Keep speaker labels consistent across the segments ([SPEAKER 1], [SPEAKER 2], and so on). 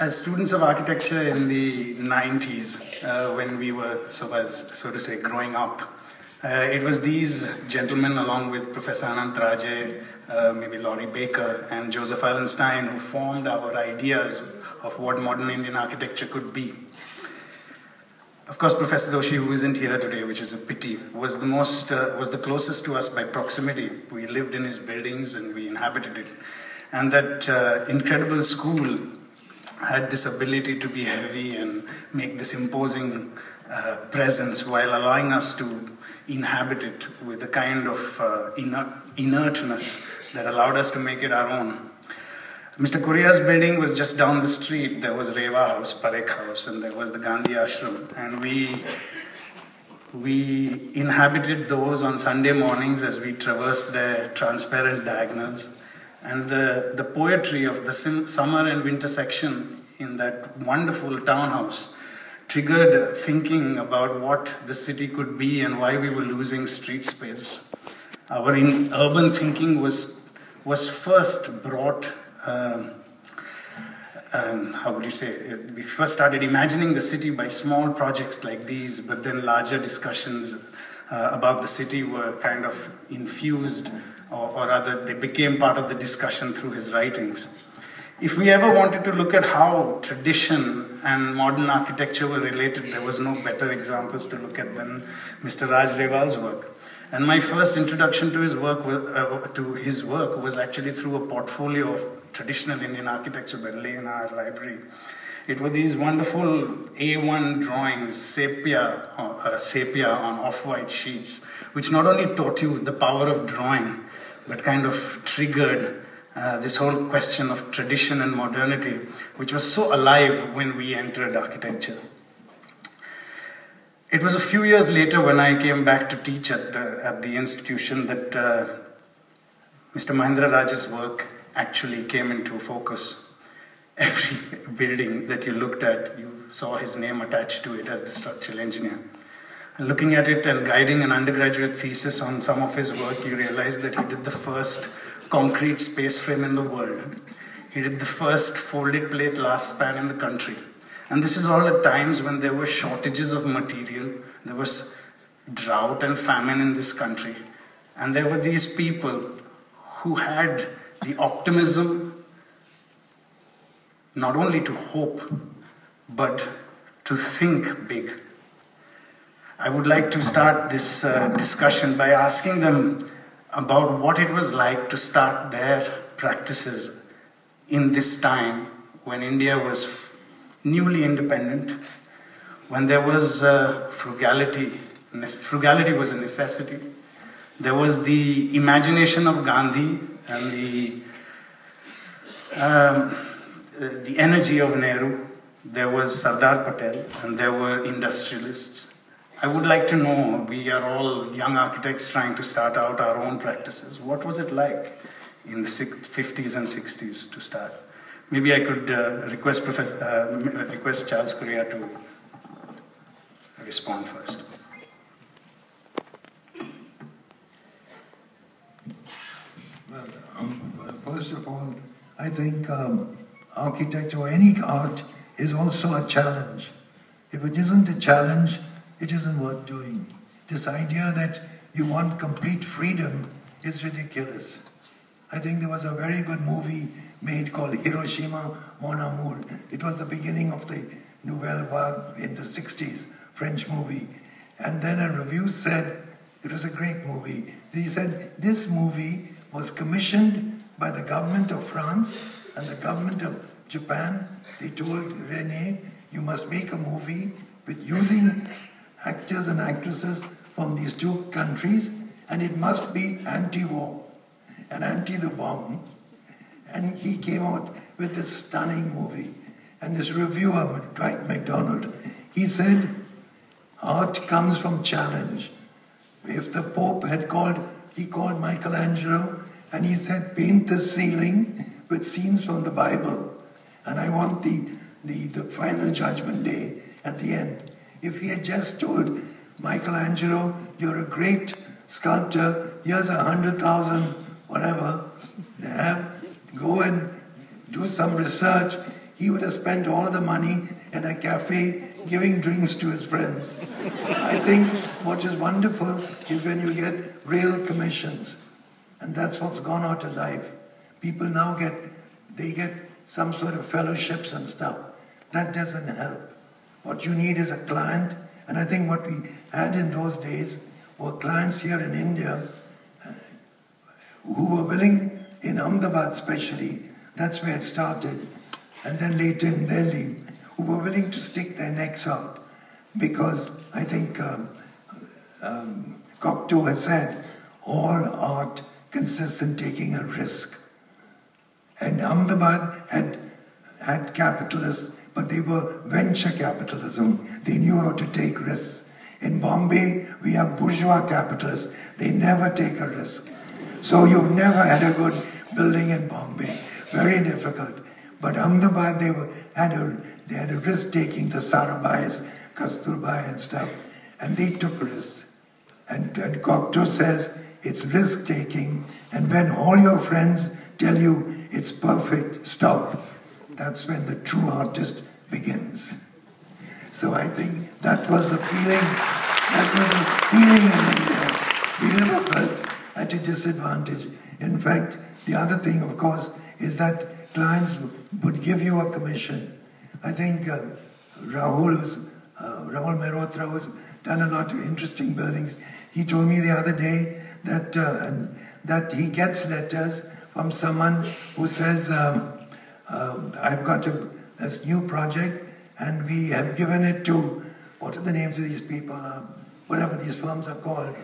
[SPEAKER 1] As students of architecture in the 90s, when we were, so to say, growing up, it was these gentlemen, along with Professor Anant Raje, maybe Laurie Baker, and Joseph Allenstein, who formed our ideas of what modern Indian architecture could be. Of course, Professor Doshi, who isn't here today, which is a pity, was the closest to us by proximity. We lived in his buildings and we inhabited it. And that incredible school had this ability to be heavy and make this imposing presence while allowing us to inhabit it with a kind of inertness that allowed us to make it our own. Mr. Correa's building was just down the street. There was Rewal House, Parekh House, and there was the Gandhi Ashram. And we inhabited those on Sunday mornings as we traversed their transparent diagonals. And the poetry of the summer and winter section in that wonderful townhouse triggered thinking about what the city could be and why we were losing street space. Our urban thinking was first brought, how would you say, we first started imagining the city by small projects like these, but then larger discussions about the city were kind of infused, or rather they became part of the discussion through his writings. If we ever wanted to look at how tradition and modern architecture were related, there was no better examples to look at than Mr. Raj Rewal's work. And my first introduction to his work was actually through a portfolio of traditional Indian architecture that lay in our library. It were these wonderful A1 drawings, sepia on off-white sheets, which not only taught you the power of drawing, but kind of triggered this whole question of tradition and modernity, which was so alive when we entered architecture. It was a few years later when I came back to teach at the institution that Mr. Mahendra Raj's work actually came into focus. Every building that you looked at, you saw his name attached to it as the structural engineer. Looking at it and guiding an undergraduate thesis on some of his work, you realize that he did the first concrete space frame in the world. He did the first folded plate last span in the country. And this is all at times when there were shortages of material, there was drought and famine in this country. And there were these people who had the optimism not only to hope, but to think big. I would like to start this discussion by asking them about what it was like to start their practices in this time when India was newly independent, when there was frugality. Frugality was a necessity. There was the imagination of Gandhi and the energy of Nehru. There was Sardar Patel, and there were industrialists. I would like to know, we are all young architects trying to start out our own practices. What was it like in the 50s and 60s to start? Maybe I could request Charles Correa to respond first.
[SPEAKER 2] Well, first of all, I think architecture or any art is also a challenge. If it isn't a challenge, it isn't worth doing. This idea that you want complete freedom is ridiculous. I think there was a very good movie made called Hiroshima, Mon Amour. It was the beginning of the Nouvelle Vague in the 60s, French movie. And then a review said, it was a great movie. He said, this movie was commissioned by the government of France and the government of Japan. They told René, you must make a movie with using actors and actresses from these two countries, and it must be anti-war and anti the bomb. And he came out with this stunning movie. And this reviewer, Dwight MacDonald, he said, art comes from challenge. If the Pope had he called Michelangelo, and he said, paint the ceiling with scenes from the Bible. And I want the final judgment day at the end. If he had just told Michelangelo, you're a great sculptor, here's 100,000, whatever, go and do some research, he would have spent all the money in a cafe giving drinks to his friends. I think what is wonderful is when you get real commissions. And that's what's gone out of life. People now get some sort of fellowships and stuff. That doesn't help. What you need is a client. And I think what we had in those days were clients here in India who were willing, in Ahmedabad especially, that's where it started, and then later in Delhi, who were willing to stick their necks out. Because I think Cocteau has said, all art consists in taking a risk. And Ahmedabad had capitalists, but they were venture capitalism. They knew how to take risks. In Bombay, we have bourgeois capitalists. They never take a risk. So you've never had a good building in Bombay. Very difficult. But Ahmedabad, they had a risk-taking, the Sarabhais, Kasturbai and stuff. And they took risks. And Cocteau says it's risk-taking. And when all your friends tell you it's perfect, stop. That's when the true artist begins. So I think that was the feeling. That was a feeling in India. We never felt at a disadvantage. In fact, the other thing, of course, is that clients would give you a commission. I think Rahul Mehrotra, who's done a lot of interesting buildings, he told me the other day that he gets letters from someone who says, I've got this new project and we have given it to, what are the names of these people, whatever these firms are called,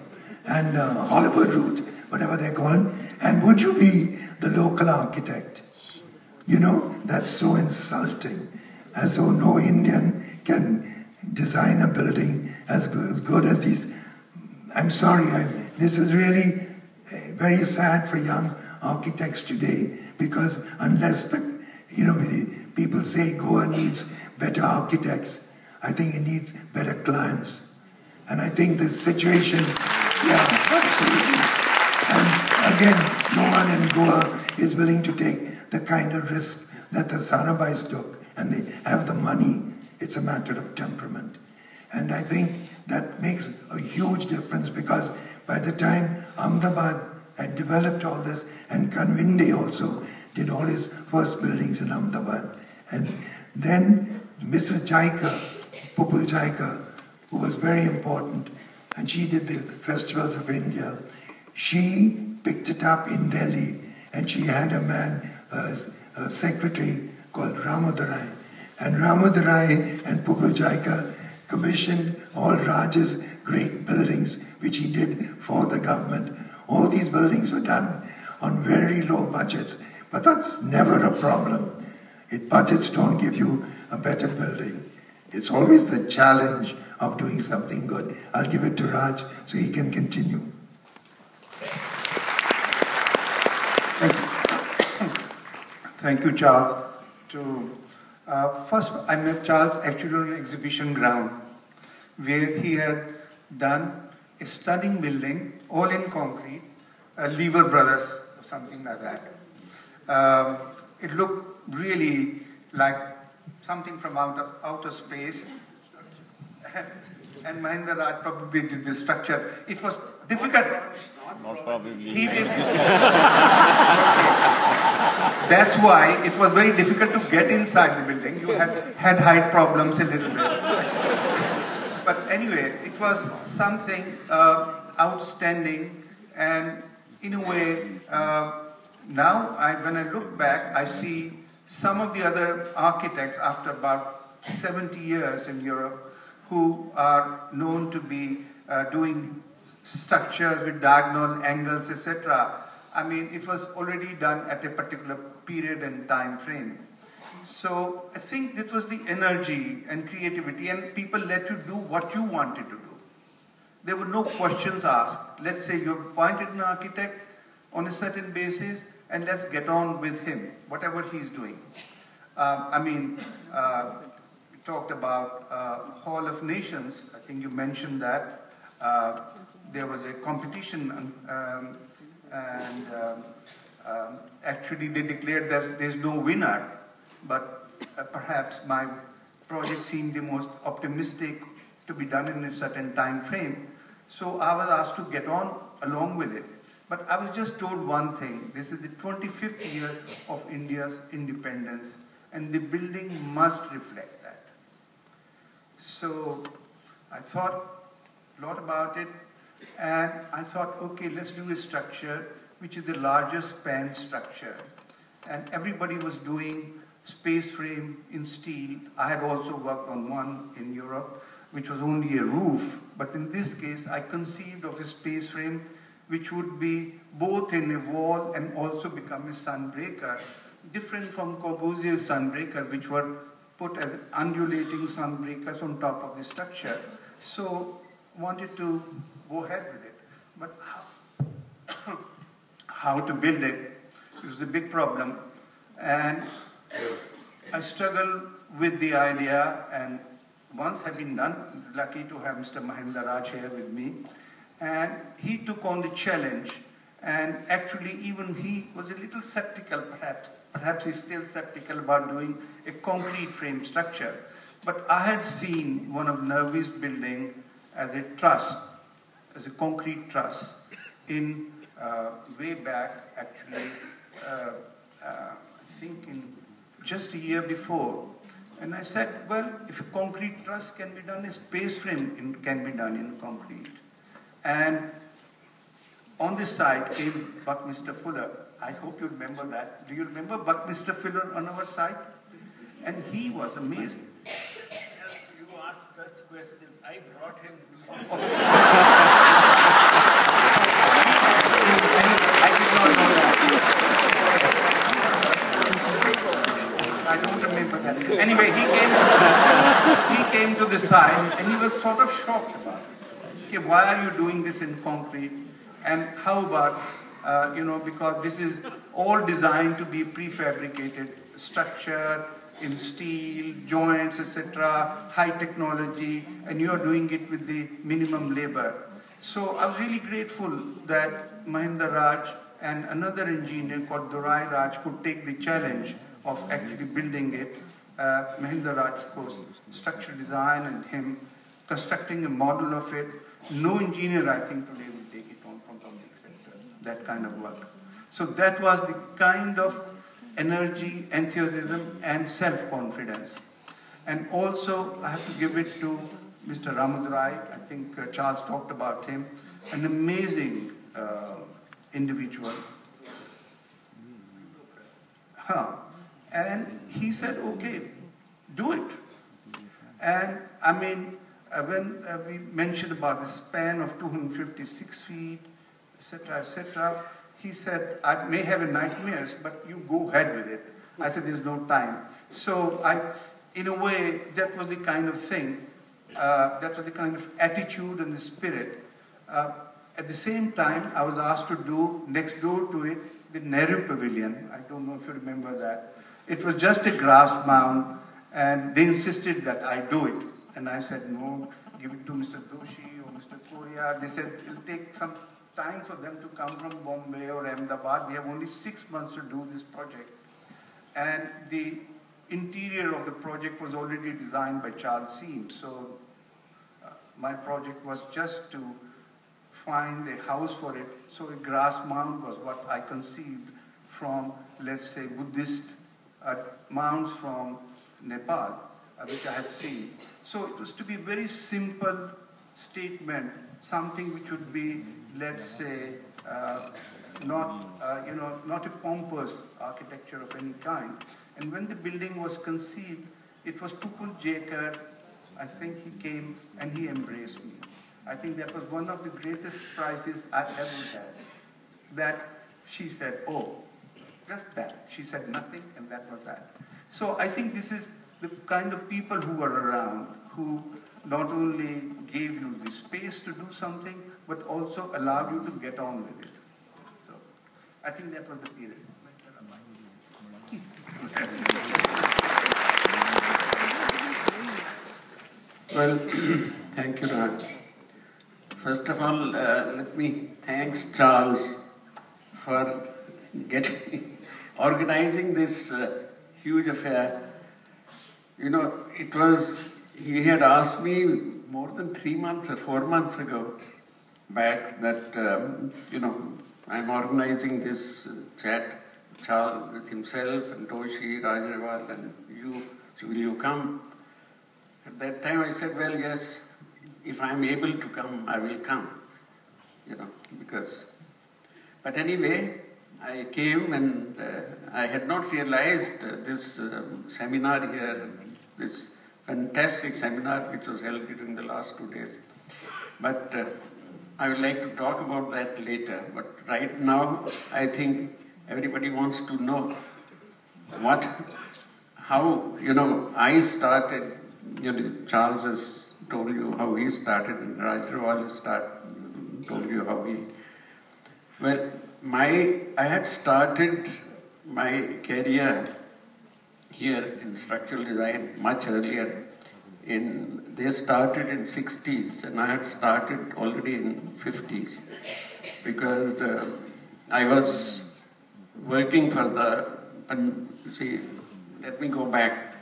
[SPEAKER 2] and Hollywood Route, whatever they're called, and would you be the local architect? You know, that's so insulting, as though no Indian can design a building as good as these. I'm sorry, this is really very sad for young architects today, because unless people say Goa needs better architects, I think it needs better clients. And I think the situation, yeah, absolutely. And again, no one in Goa is willing to take the kind of risk that the Sarabhais took, and they have the money. It's a matter of temperament. And I think that makes a huge difference, because by the time Ahmedabad had developed all this, and Kanvinde also did all his first buildings in Ahmedabad. And then Mrs. Jaika, Pupul Jaika, who was very important, and she did the festivals of India. She picked it up in Delhi, and she had a man, a secretary called Ramodarai. And Ramodarai and Pupul Jaika commissioned all Raj's great buildings, which he did for the government. All these buildings were done on very low budgets, but that's never a problem. Budgets don't give you a better building. It's always the challenge of doing something good. I'll give it to Raj so he can continue.
[SPEAKER 3] Thank you. Thank you, Charles. First, I met Charles actually on an exhibition ground where he had done a stunning building, all in concrete, Lever Brothers or something like that. It looked really like something from outer space. And Mahendra probably did the structure. It was difficult.
[SPEAKER 4] Not probably.
[SPEAKER 3] He did. That's why it was very difficult to get inside the building. You had height problems a little bit. But anyway, it was something outstanding, and in a way, now when I look back, I see some of the other architects after about 70 years in Europe who are known to be doing structures with diagonal angles, etc. I mean, it was already done at a particular period and time frame. So I think it was the energy and creativity, and people let you do what you wanted to do. There were no questions asked. Let's say you appointed an architect on a certain basis, and let's get on with him, whatever he's doing. We talked about Hall of Nations. I think you mentioned that. There was a competition, actually they declared that there's no winner, but perhaps my project seemed the most optimistic to be done in a certain time frame. So I was asked to get on along with it. But I was just told one thing: this is the 25th year of India's independence, and the building must reflect that. So I thought a lot about it, and I thought, okay, let's do a structure which is the largest span structure. And everybody was doing space frame in steel. I had also worked on one in Europe, which was only a roof. But in this case, I conceived of a space frame which would be both in a wall and also become a sunbreaker, different from Corbusier's sunbreakers, which were put as undulating sunbreakers on top of the structure. So wanted to go ahead with it. But how to build it was a big problem. And I struggled with the idea, and once had been done, lucky to have Mr. Mahendra here with me. And he took on the challenge, and actually even he was a little skeptical, perhaps he's still skeptical about doing a concrete frame structure. But I had seen one of Navi's building as a truss, as a concrete truss, in way back actually, I think in just a year before. And I said, well, if a concrete truss can be done, a space frame can be done in concrete. And on this side came Buckminster Fuller. I hope you remember that. Do you remember Buckminster Fuller on our side? And he was amazing.
[SPEAKER 4] You asked such questions. I brought him to
[SPEAKER 3] I did not know that. I don't remember that. Anyway, he came to the side and he was sort of shocked about it. Okay, why are you doing this in concrete? And how about, because this is all designed to be prefabricated structure in steel, joints, etc., high technology, and you are doing it with the minimum labor. So I was really grateful that Mahendra Raj and another engineer called Dorai Raj could take the challenge of actually building it. Mahendra Raj, of course, structural design, and him constructing a model of it. No engineer, I think, today will take it on from public sector, that kind of work. So that was the kind of energy, enthusiasm, and self-confidence. And also, I have to give it to Mr. Ramadurai. I think Charles talked about him. An amazing individual. And he said, okay, do it. And I mean, when we mentioned about the span of 256 feet, etc., he said, I may have nightmares, but you go ahead with it. I said, there's no time. So in a way, that was the kind of thing, that was the kind of attitude and the spirit. At the same time, I was asked to do, next door to it, the Nehru Pavilion. I don't know if you remember that. It was just a grass mound, and they insisted that I do it. And I said, no, give it to Mr. Doshi or Mr. Correa. They said, it'll take some time for them to come from Bombay or Ahmedabad. We have only 6 months to do this project. And the interior of the project was already designed by Charles Seam. So my project was just to find a house for it. So a grass mound was what I conceived from, let's say, Buddhist mounds from Nepal, which I had seen. So it was to be a very simple statement, something which would be, let's say, not a pompous architecture of any kind. And when the building was conceived, it was Pupul Jekar. I think he came and he embraced me. I think that was one of the greatest prizes I ever had. That she said, oh, just that. She said nothing, and that was that. So I think this is the kind of people who were around, who not only gave you the space to do something, but also allowed you to get on with it. So I think that was the period.
[SPEAKER 4] Well, thank you, Raj. First of all, let me thank Charles for organizing this huge affair.
[SPEAKER 5] You know, he had asked me more than 3 months or 4 months ago back that, I'm organizing this chat, Charles with himself and Doshi, Rewal, and you, so will you come? At that time I said, well, yes, if I'm able to come, I will come, but anyway, I came and I had not realized this seminar here, this fantastic seminar which was held during the last 2 days. But I would like to talk about that later. But right now, I think everybody wants to know how, I started, Charles has told you how he started, and Rewal has told you how he, well, I had started my career here in structural design much earlier. They started in 60s and I had started already in 50s because I was working for let me go back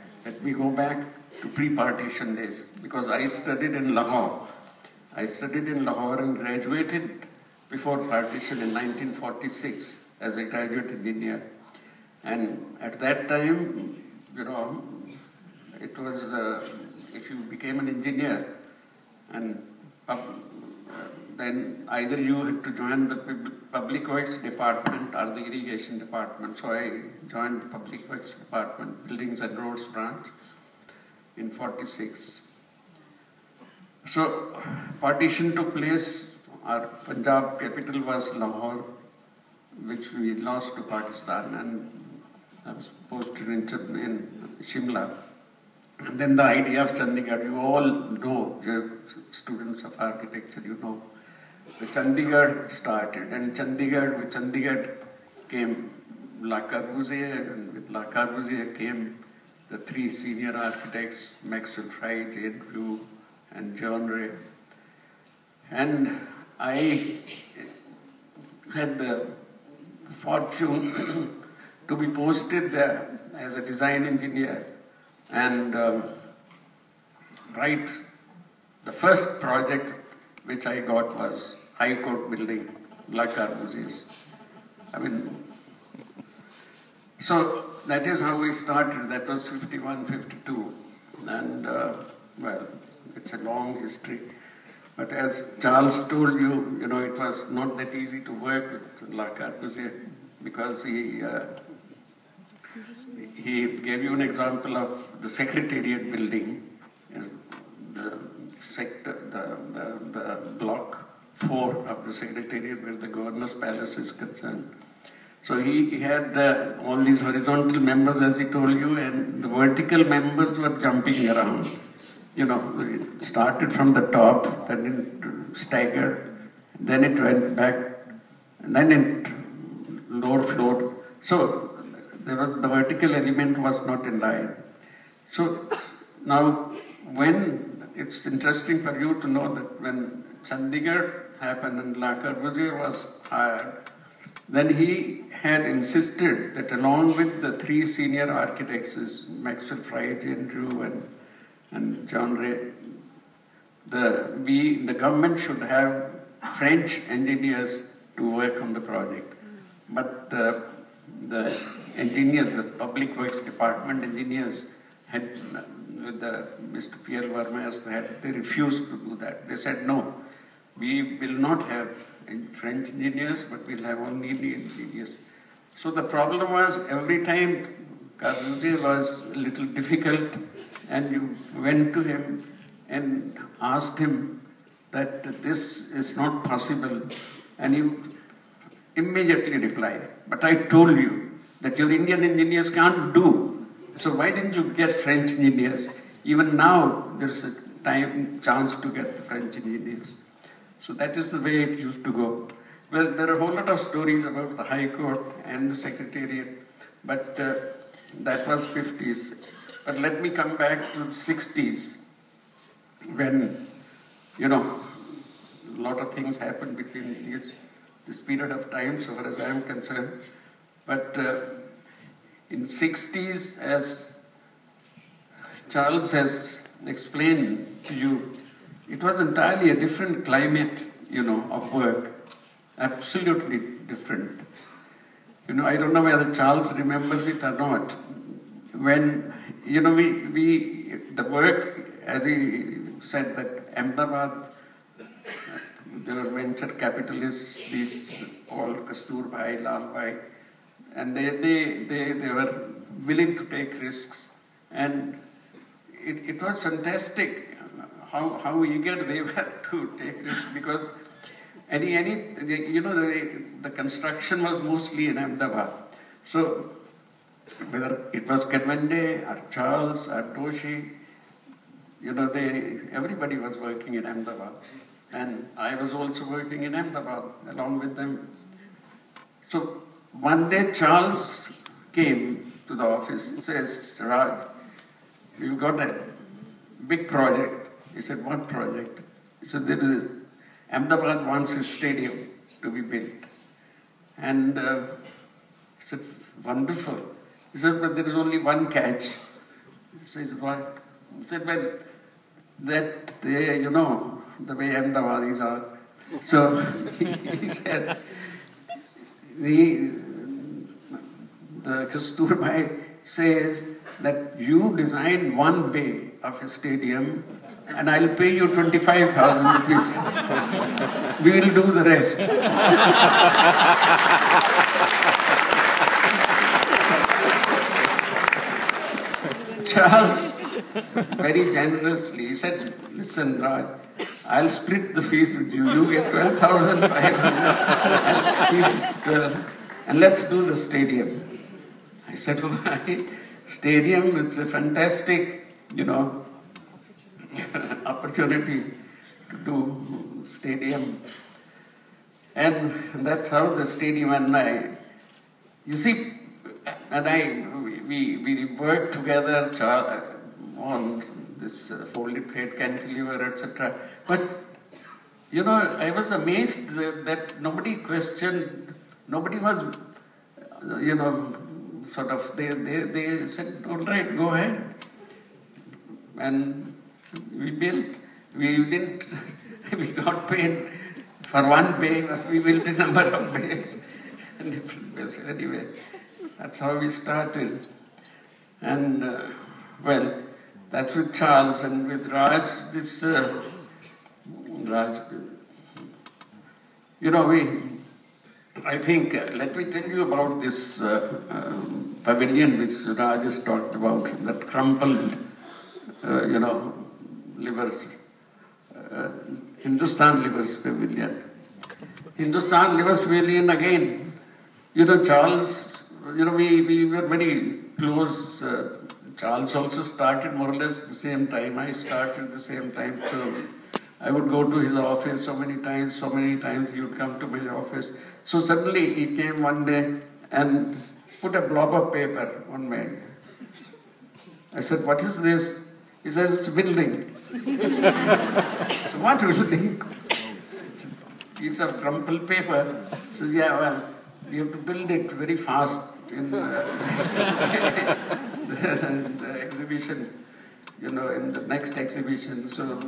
[SPEAKER 5] to pre-partition days because I studied in Lahore. And graduated before partition in 1946 as a graduate engineer. And at that time, it was, if you became an engineer, and then either you had to join the public works department or the irrigation department. So I joined the public works department, buildings and roads branch in 46. So partition took place. Our Punjab capital was Lahore, which we lost to Pakistan, and I was posted in Shimla. And then the idea of Chandigarh, you all know, students of architecture, the Chandigarh started, and with Chandigarh came Le Corbusier, and with Le Corbusier came the 3 senior architects, Maxwell Fry, Jane Drew, and John Ray. And I had the fortune to be posted there as a design engineer and write the first project which I got was High Court building, Le Corbusier's. So that is how we started. That was 51, 52. And well, it's a long history. But as Charles told you, it was not that easy to work with Le Corbusier because he gave you an example of the Secretariat building, the block 4 of the Secretariat where the Governor's Palace is concerned. So he had all these horizontal members, as he told you, and the vertical members were jumping around. It started from the top, then it staggered, then it went back, and then it lower floor. So the vertical element was not in line. So now, when it's interesting for you to know that when Chandigarh happened and Le Corbusier was hired, then he had insisted that along with the 3 senior architects, Maxwell Fry, Jane Drew, and John Ray, the government should have French engineers to work on the project. But the engineers, the public works department engineers, had, with Mr. Pierre Verma, they refused to do that. They said, no, we will not have French engineers, but we'll have only Indian engineers. So the problem was every time Corbusier was a little difficult, and you went to him and asked him that this is not possible, and he immediately replied, but I told you that your Indian engineers can't do, so why didn't you get French engineers? Even now there's a chance to get the French engineers. So that is the way it used to go. Well, there are a whole lot of stories about the High Court and the Secretariat, but that was 50s. But let me come back to the 60s, when, a lot of things happened between this period of time, so far as I am concerned. But in 60s, as Charles has explained to you, it was entirely a different climate, of work. Absolutely different. I don't know whether Charles remembers it or not. When, the work, as he said, that Ahmedabad, there were venture capitalists, these all Kasturbai, Lalbhai, and they were willing to take risks. And it was fantastic how eager they were to take risks, because the construction was mostly in Ahmedabad. So whether it was Kanwande or Charles or Doshi, everybody was working in Ahmedabad. And I was also working in Ahmedabad along with them. So one day Charles came to the office. He says, Raj, we've got a big project. He said, what project? He said, Ahmedabad wants a stadium to be built. And he said, wonderful. He said, but there is only one catch. He says, what? He said, well, that they, the way Ahmedabadis are. So he said, the Kasturbai says that you design one bay of a stadium and I'll pay you 25,000 rupees. We will do the rest. Charles, very generously, he said, listen, Raj, I'll split the fees with you. You get 12,500 and let's do the stadium. I said, why? Stadium, it's a fantastic, opportunity to do stadium. And that's how the stadium we worked together on this folded plate cantilever, etc. But, I was amazed that nobody questioned, nobody was, sort of, they said, all right, go ahead. And we built, we got paid for one bay, but we built a number of bays, different bays. Anyway, that's how we started. And, well, that's with Charles. And with Raj, I think, let me tell you about this pavilion which Raj has talked about, that crumpled, livers, Hindustan Livers Pavilion. Hindustan Livers Pavilion again, Charles, we were very close. Charles also started more or less the same time. I started the same time. So I would go to his office so many times he would come to my office. So suddenly he came one day and put a blob of paper on me. I said, what is this? He says, it's a building. So what building? It's a piece of crumpled paper. He says, yeah, well, we have to build it very fast in the exhibition, in the next exhibition. So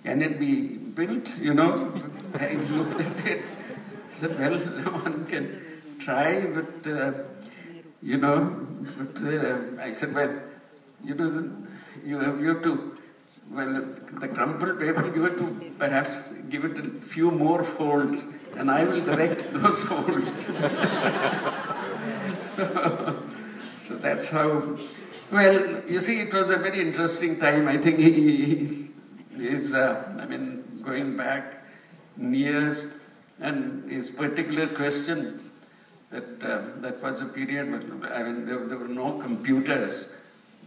[SPEAKER 5] can it be built, I looked at it. I said, well, one can try, but, I said, well, you have to, the crumpled paper, you have to perhaps give it a few more folds, and I will direct those folds. So that's how, well, you see, it was a very interesting time. I think he's going back years, and his particular question, that was a period when, there were no computers,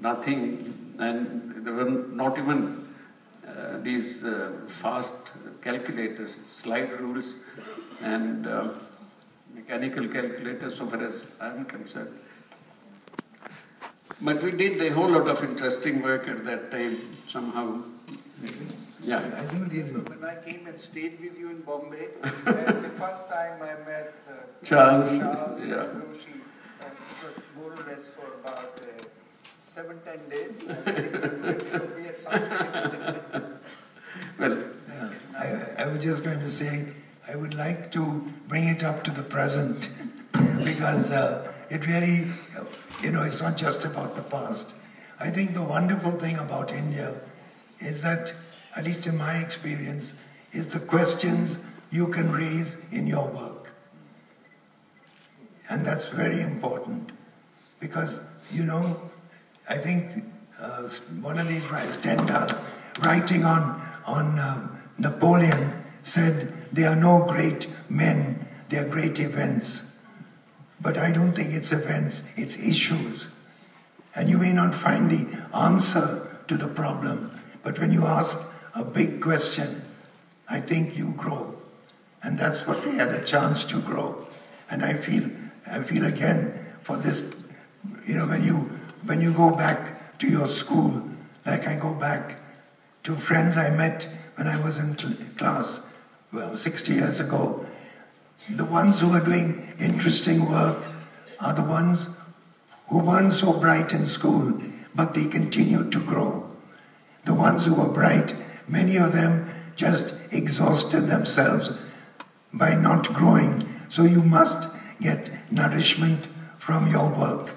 [SPEAKER 5] nothing, and there were not even these fast calculators, slide rules, and mechanical calculators, so far as I'm concerned. But we did a whole lot of interesting work at that time, somehow. Yeah.
[SPEAKER 2] I do remember.
[SPEAKER 3] When I came and stayed with you in Bombay, and the first time I met
[SPEAKER 5] Charles,
[SPEAKER 3] Doshi,
[SPEAKER 5] yeah.
[SPEAKER 3] and it was more or less for about 7-10 days. I think
[SPEAKER 2] was just going to say, I would like to bring it up to the present because it really, it's not just about the past. I think the wonderful thing about India is that, at least in my experience, is the questions you can raise in your work. And that's very important because, I think one of these Stendhal, writing on Napoleon, said, there are no great men, there are great events. But I don't think it's events, it's issues. And you may not find the answer to the problem, but when you ask a big question, I think you grow. And that's what we had a chance to grow. And I feel again for this, when you go back to your school, like I go back to friends I met when I was in class, 60 years ago. The ones who are doing interesting work are the ones who weren't so bright in school, but they continued to grow. The ones who were bright, many of them just exhausted themselves by not growing. So you must get nourishment from your work.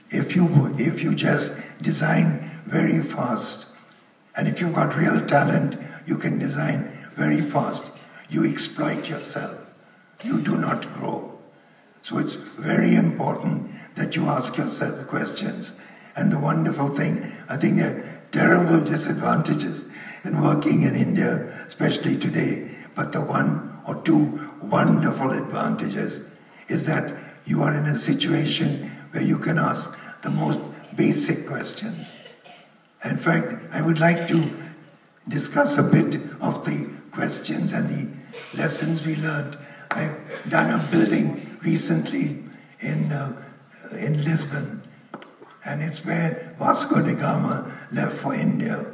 [SPEAKER 2] If you just design very fast, and if you've got real talent, you can design very fast. You exploit yourself. You do not grow. So it's very important that you ask yourself questions. And the wonderful thing, I think there are terrible disadvantages in working in India, especially today. But the one or two wonderful advantages is that you are in a situation where you can ask the most basic questions. In fact, I would like to discuss a bit of the questions and the lessons we learned. I've done a building recently in Lisbon, and it's where Vasco da Gama left for India.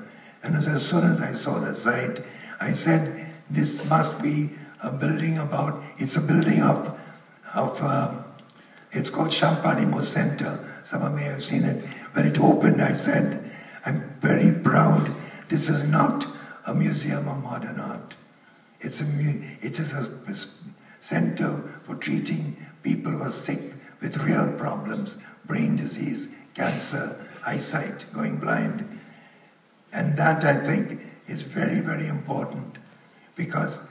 [SPEAKER 2] And as soon as I saw the site, I said, this must be a building it's a building it's called Champanimo Center. Some of you may have seen it. When it opened, I said, I'm very proud. This is not a museum of modern art. It is a center for treating people who are sick with real problems, brain disease, cancer, eyesight, going blind. And that, I think, is very, very important because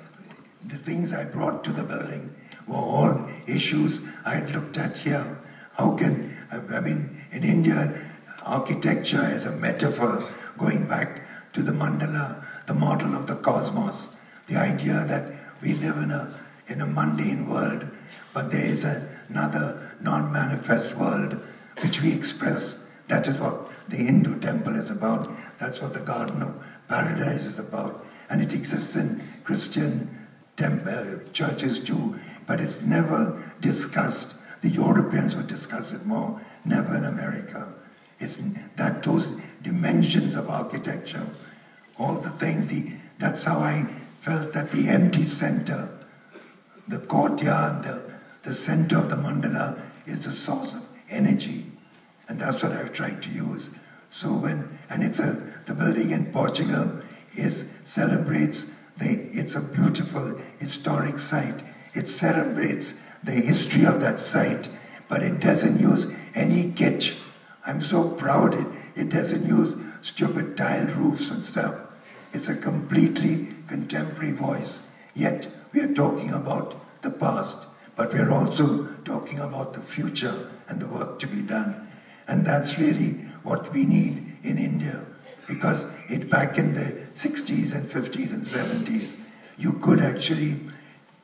[SPEAKER 2] the things I brought to the building were all issues I had looked at here. In India, architecture is a metaphor going back to the mandala, the model of the cosmos, the idea that we live in a mundane world, but there is another non-manifest world which we express. That is what the Hindu temple is about. That's what the Garden of Paradise is about. And it exists in Christian churches too, but it's never discussed. The Europeans would discuss it more, never in America. It's that those dimensions of architecture, all the things, that's how I felt that the empty center, the courtyard, the center of the mandala is the source of energy. And that's what I've tried to use. So the building in Portugal it's a beautiful historic site. It celebrates the history of that site, but it doesn't use any kitsch. I'm so proud it doesn't use stupid tiled roofs and stuff. It's a completely contemporary voice. Yet we are talking about the past, but we are also talking about the future and the work to be done. And that's really what we need in India, because back in the 60s and 50s and 70s, you could actually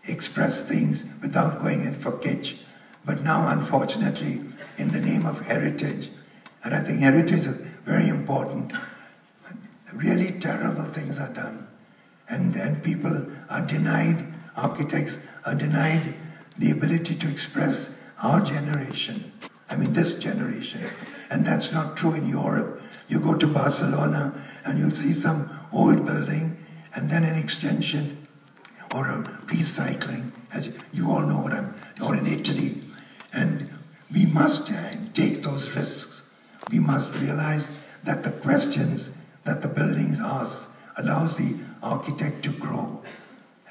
[SPEAKER 2] express things without going in for kitsch. But now, unfortunately, in the name of heritage, and I think heritage is very important, really terrible things are done. And people are denied, architects are denied the ability to express our generation. This generation. And that's not true in Europe. You go to Barcelona and you'll see some old building and then an extension or a recycling, as you all know or in Italy. And we must take those risks. We must realize that the questions that the buildings ask allows the architect to grow.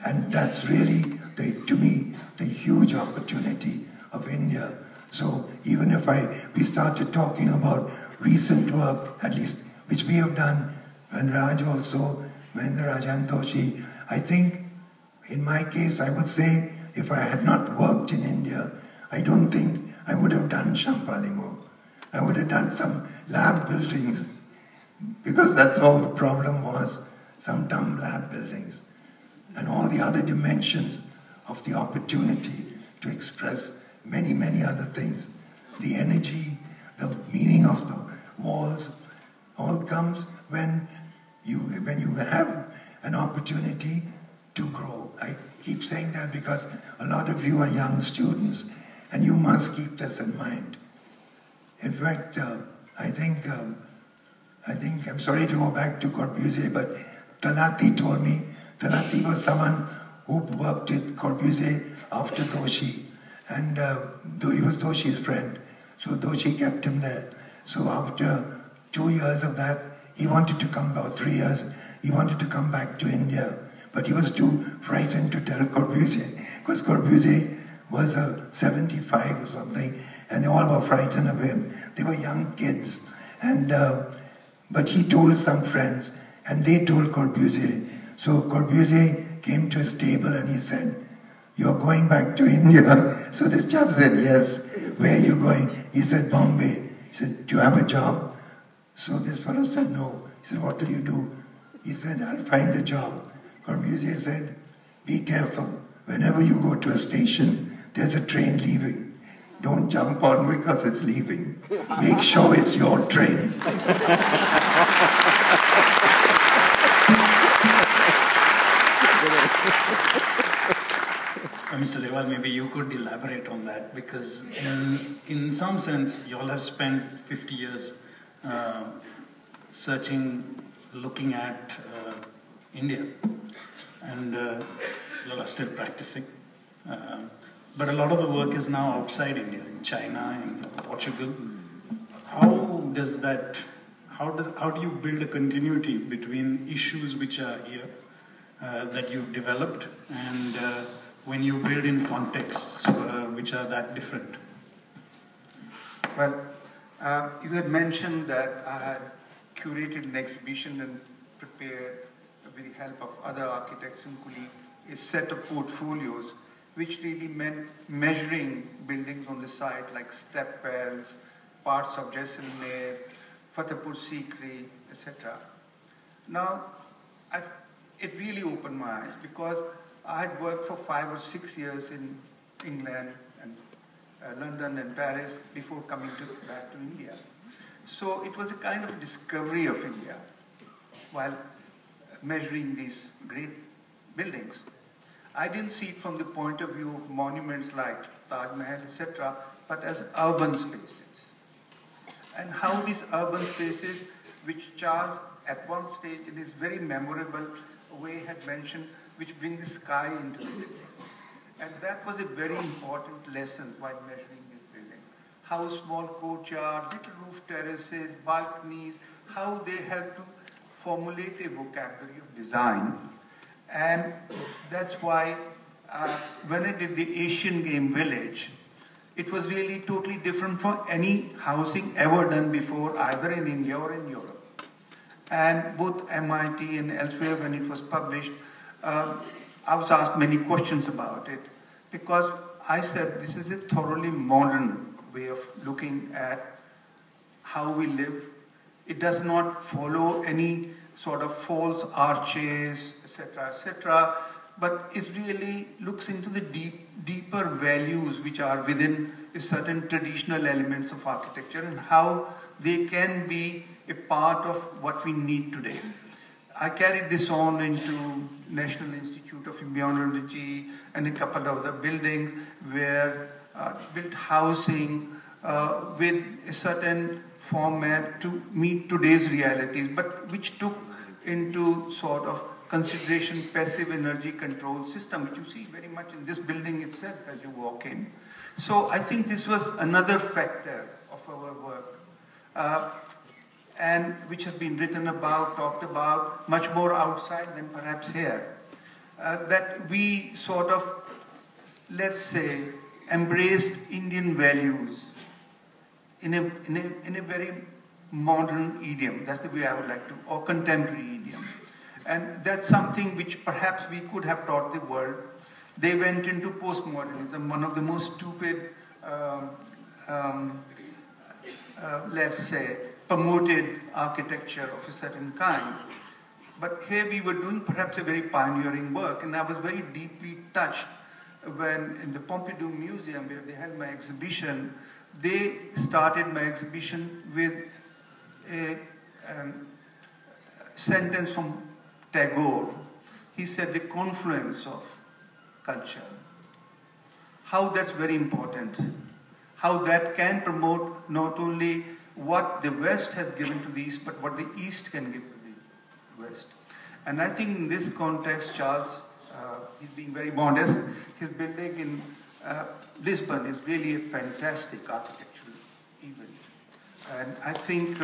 [SPEAKER 2] And that's really, to me, the huge opportunity of India. So even if we started talking about recent work, at least, which we have done, and Raj also, Mahendra and Doshi, I think, in my case, I would say, if I had not worked in India, I don't think I would have done Champalimu. I would have done some lab buildings, because that's all the problem was, some dumb lab buildings. And all the other dimensions of the opportunity to express many, many other things. The energy, the meaning of the walls, all comes when you have an opportunity to grow. I keep saying that because a lot of you are young students, and you must keep this in mind. In fact, I think, I'm sorry to go back to Corbusier, but Talati told me, Talati was someone who worked with Corbusier after Doshi, and he was Doshi's friend, so Doshi kept him there. So after 2 years of that, he wanted to come, about 3 years, he wanted to come back to India, but he was too frightened to tell Corbusier, because Corbusier was 75 or something, and they all were frightened of him. They were young kids, and but he told some friends, and they told Corbusier. So Corbusier came to his table and he said, "You're going back to India?" So this chap said, "Yes." "Where are you going?" He said, "Bombay." He said, "Do you have a job?" So this fellow said, "No." He said, "What will you do?" He said, "I'll find a job." Corbusier said, "Be careful. Whenever you go to a station, there's a train leaving. Don't jump on because it's leaving. Make sure it's your train."
[SPEAKER 1] Mr. Rewal, maybe you could elaborate on that, because in some sense, you all have spent 50 years searching, looking at India, and you all are still practicing. But a lot of the work is now outside India, in China, in Portugal. How do you build a continuity between issues which are here that you've developed, and when you build in contexts which are that different?
[SPEAKER 3] Well, you had mentioned that I had curated an exhibition and prepared, with the help of other architects and colleagues, a set of portfolios which really meant measuring buildings on the site, like step wells, parts of Jaisalmer, Fatehpur Sikri, etc. Now, it really opened my eyes, because I had worked for 5 or 6 years in England and London and Paris before coming back to India. So it was a kind of discovery of India while measuring these great buildings. I didn't see it from the point of view of monuments like Taj Mahal, etc., but as urban spaces. And how these urban spaces, which Charles at one stage in his very memorable way had mentioned, which bring the sky into the building. And that was a very important lesson while measuring these buildings. How small courtyards, little roof terraces, balconies, how they help to formulate a vocabulary of design. And that's why when I did the Asian Game Village, it was really totally different from any housing ever done before, either in India or in Europe. And both MIT and elsewhere, when it was published, I was asked many questions about it, because I said this is a thoroughly modern way of looking at how we live. It does not follow any sort of false arches, etc., but it really looks into the deeper values which are within a certain traditional elements of architecture and how they can be a part of what we need today. I carried this on into National Institute of Immunology and a couple of other buildings where built housing with a certain format to meet today's realities, but which took into sort of consideration passive energy control system, which you see very much in this building itself as you walk in. So I think this was another factor of our work, and which has been written about, talked about, much more outside than perhaps here. that we sort of, let's say, embraced Indian values in a very modern idiom. That's the way I would like to, or contemporary idiom. And that's something which perhaps we could have taught the world. They went into postmodernism, one of the most stupid, let's say, promoted architecture of a certain kind. But here we were doing perhaps a very pioneering work, and I was very deeply touched when in the Pompidou Museum, where they had my exhibition, they started my exhibition with a sentence from Tagore. He said, the confluence of culture. How that's very important. How that can promote not only what the West has given to the East, but what the East can give to the West. And I think in this context, Charles, he's being very modest, his building in Lisbon is really a fantastic architectural event. And I think,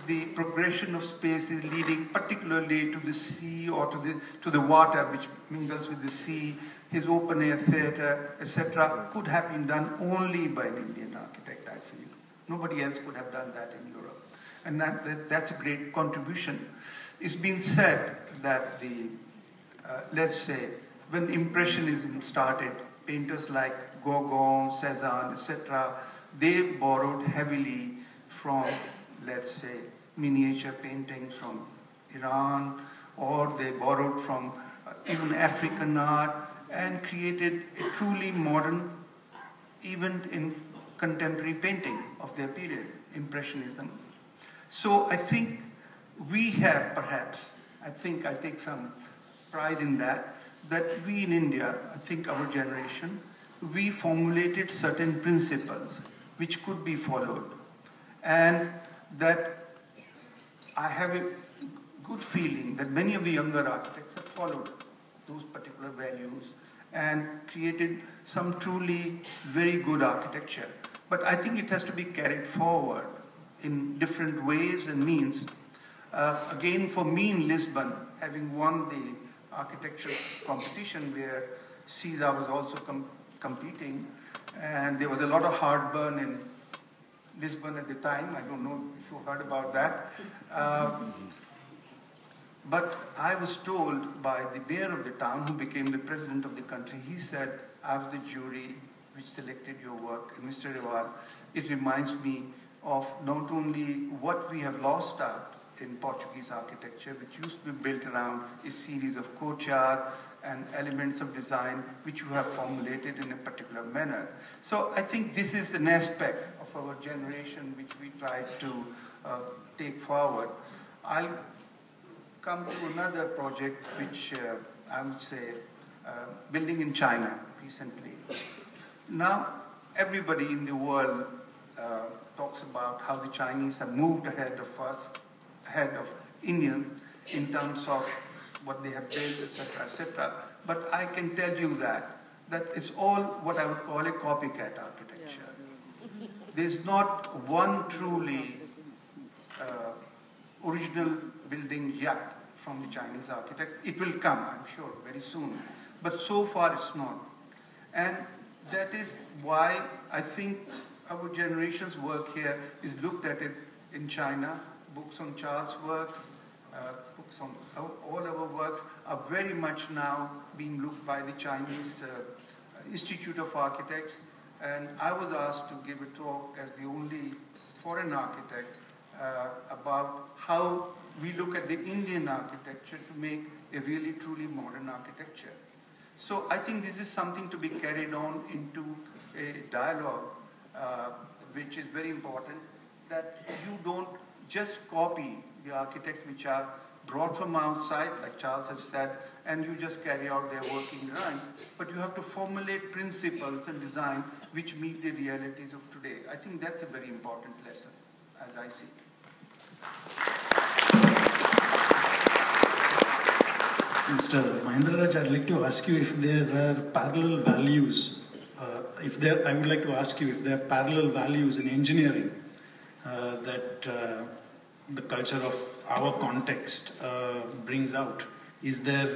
[SPEAKER 3] the progression of space is leading particularly to the sea or to the water, which mingles with the sea. His open air theatre, etc., could have been done only by an Indian architect, I feel. Nobody else could have done that in Europe. And that's a great contribution. It's been said that the, let's say, when Impressionism started, painters like Gauguin, Cézanne, etc., they borrowed heavily from, let's say, miniature paintings from Iran, or they borrowed from even African art and created a truly modern event in contemporary painting of their period, Impressionism. So I think we have perhaps, I think I take some pride in that we in India, I think our generation, we formulated certain principles which could be followed. And that I have a good feeling that many of the younger architects have followed those particular values and created some truly very good architecture. But I think it has to be carried forward in different ways and means. Again, for me in Lisbon, having won the architecture competition where Caesar was also competing, and there was a lot of heartburn in Lisbon at the time. I don't know if you heard about that. But I was told by the mayor of the town, who became the president of the country, he said, out of the jury which selected your work, and Mr. Rewal, it reminds me of not only what we have lost out in Portuguese architecture, which used to be built around a series of courtyard and elements of design which you have formulated in a particular manner. So I think this is an aspect of our generation which we try to take forward. I'll come to another project which I would say building in China recently. Now everybody in the world talks about how the Chinese have moved ahead of us, ahead of Indian in terms of what they have built, etc., etc. But I can tell you that it's all what I would call a copycat architecture. There's not one truly original building yet from the Chinese architect. It will come, I'm sure, very soon. But so far it's not. And that is why I think our generation's work here is looked at it in China. Books on Charles' works, books on all our works are very much now being looked by the Chinese Institute of Architects. And I was asked to give a talk as the only foreign architect about how we look at the Indian architecture to make a really truly modern architecture. So I think this is something to be carried on into a dialogue which is very important, that you don't just copy the architects which are brought from outside, like Charles has said, and you just carry out their working drawings, but you have to formulate principles and design which meet the realities of today. I think that's a very important lesson, as I see it.
[SPEAKER 1] Mr. Mahendra Raj, I'd like to ask you if there are parallel values. I would like to ask you if there are parallel values in engineering that the culture of our context brings out. Is there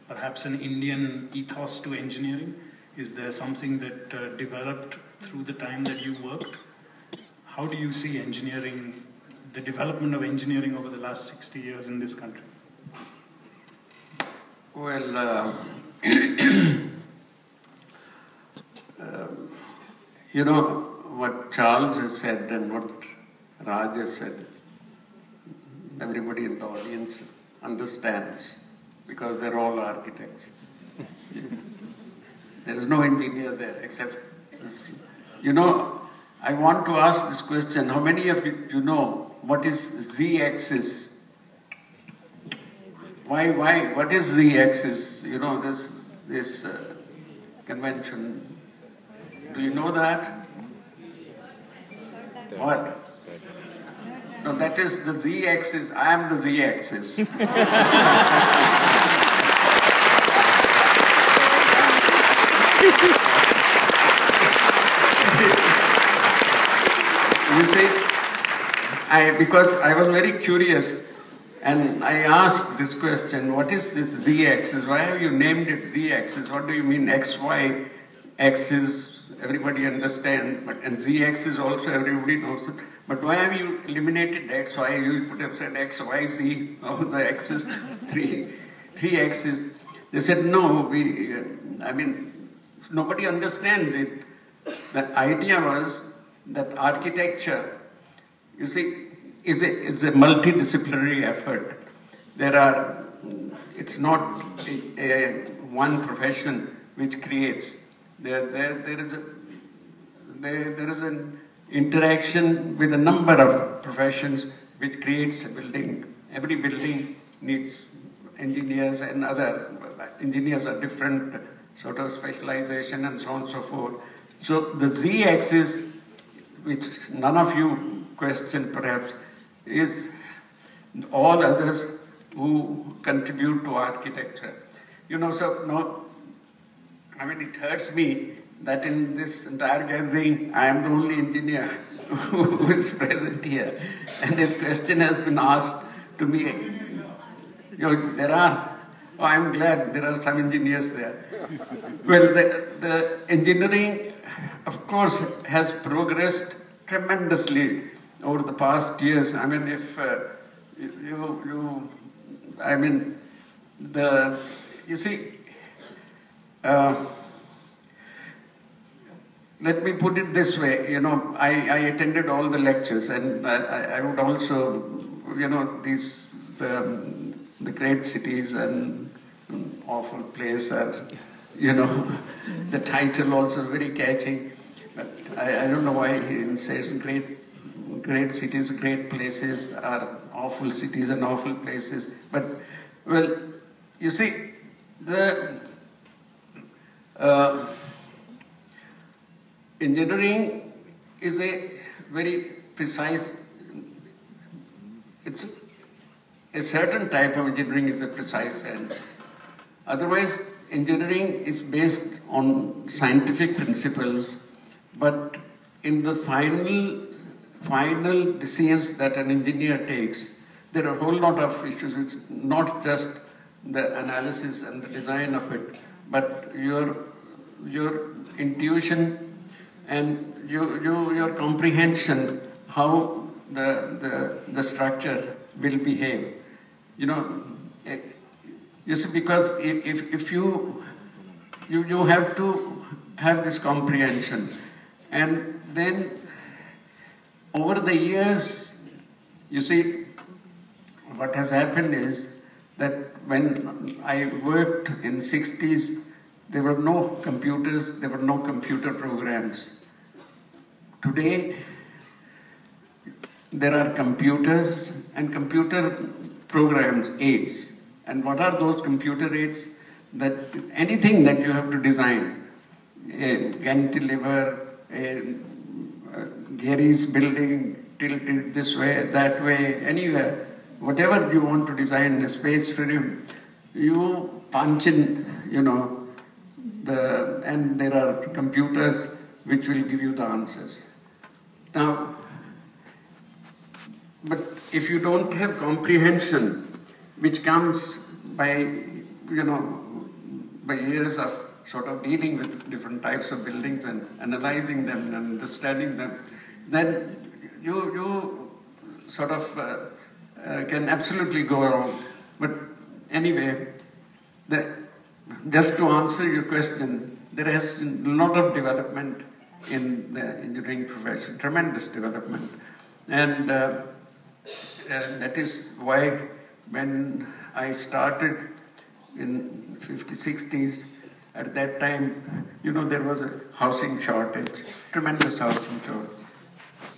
[SPEAKER 1] perhaps an Indian ethos to engineering? Is there something that developed through the time that you worked? How do you see engineering, the development of engineering over the last 60 years in this country?
[SPEAKER 5] Well, you know, what Charles has said and what Raj has said, everybody in the audience understands, because they're all architects. There is no engineer there except, you know, I want to ask this question. How many of you know what is Z-axis? Why? What is Z-axis? You know, this convention. Do you know that? What? No, that is the Z-axis. I am the Z-axis. You see, because I was very curious and I asked this question, what is this Z-axis? Why have you named it Z-axis? What do you mean XY axis? Everybody understands, and Z-axis also everybody knows it. But why have you eliminated X, Y? You could have said X, Y, Z, or the axis, three axes. They said, no, I mean, nobody understands it. The idea was that architecture, you see, it's a multidisciplinary effort. It's not one profession which creates. There is an interaction with a number of professions which creates a building. Every building needs engineers, and other engineers are different sort of specialization and so on and so forth. So the Z-axis, which none of you question perhaps, is all others who contribute to architecture. You know, so no, I mean, it hurts me that in this entire gathering, I am the only engineer who is present here. And if question has been asked to me, I'm glad there are some engineers there. Well, the engineering, of course, has progressed tremendously over the past years. I mean, if you see, let me put it this way, you know, I attended all the lectures, and I would also, you know, the great cities and awful place are, you know, the title also very catchy. But I don't know why he says great cities, great places are awful cities and awful places. But, well, you see, engineering is a very precise, it's a certain type of engineering is a precise end. Otherwise, engineering is based on scientific principles, but in the final decisions that an engineer takes, there are a whole lot of issues. It's not just the analysis and the design of it, but your intuition and your comprehension how the structure will behave. You know, you see, because if you have to have this comprehension, and then over the years, you see, what has happened is that when I worked in 60s, there were no computers, there were no computer programs. Today, there are computers and computer programs, aids. And what are those computer aids? That anything that you have to design, a cantilever, Gary's building tilted this way, that way, anywhere, whatever you want to design a space for you punch in, you know, and there are computers which will give you the answers. Now, but if you don't have comprehension, which comes by, by years of sort of dealing with different types of buildings and analyzing them and understanding them, then you sort of can absolutely go wrong. But anyway, just to answer your question, there has been a lot of development in the engineering profession, tremendous development. And that is why when I started in 50s, 60s, at that time, there was a housing shortage, tremendous housing shortage.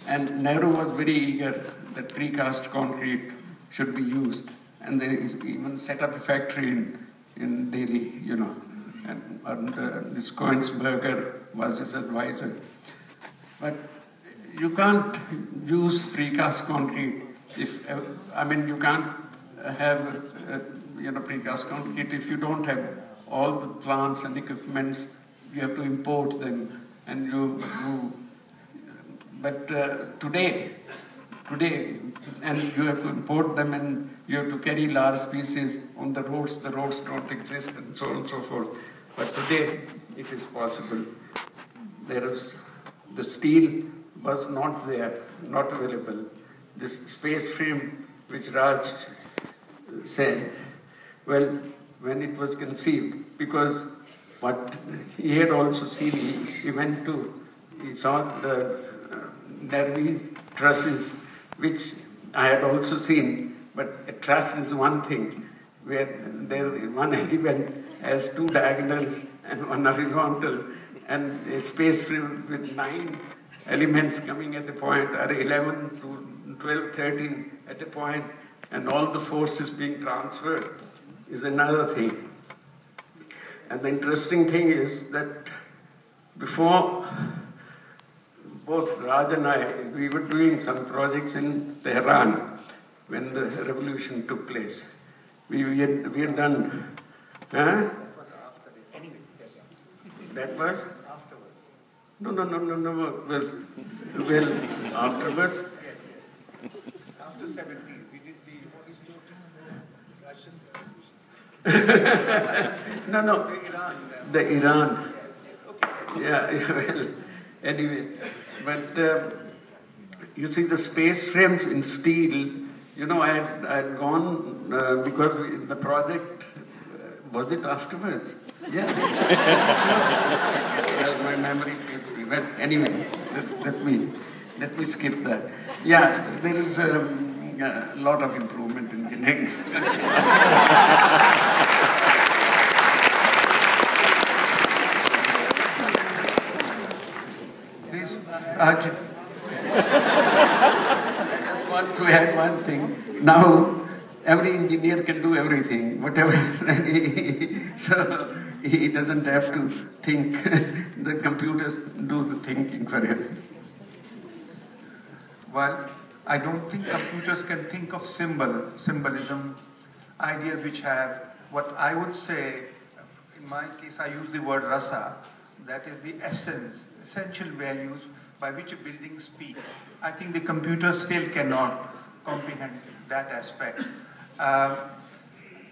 [SPEAKER 5] And Nehru was very eager that precast concrete should be used. And they even set up a factory in Delhi, and this Koensberger was his advisor. But you can't use precast concrete you can't have precast concrete if you don't have all the plants and equipments. You have to import them, and but today, and you have to import them, and you have to carry large pieces on the roads. The roads don't exist, and so on and so forth. But today, it is possible. The steel was not there, not available. This space frame, which Raj said, well, when it was conceived, because what he had also seen, he saw the Derby's trusses, which I had also seen, but a truss is one thing, where one element has two diagonals and one horizontal, and a space frame with 9 elements coming at a point, or 11 to 12, 13 at a point, and all the forces being transferred is another thing. And the interesting thing is that before both Raj and I, we were doing some projects in Tehran when the revolution took place. We had done. Huh? That was? Afterwards. No. Well, afterwards.
[SPEAKER 3] Yes. After 70s, we did the
[SPEAKER 5] No. The Iran.
[SPEAKER 3] Okay.
[SPEAKER 5] Yeah, well, anyway. But you see, the space frames in steel, I had gone because the project, was it afterwards? Yeah. Well, my memory fails me. But anyway, let me skip that. Yeah, there is a lot of improvement in engineering.
[SPEAKER 3] I
[SPEAKER 5] just want to add one thing. Now, every engineer can do everything, whatever. So he doesn't have to think. The computers do the thinking for him.
[SPEAKER 3] Well, I don't think computers can think of symbolism, ideas which have, what I would say, in my case, I use the word rasa, that is the essential values by which a building speaks. I think the computer still cannot comprehend that aspect.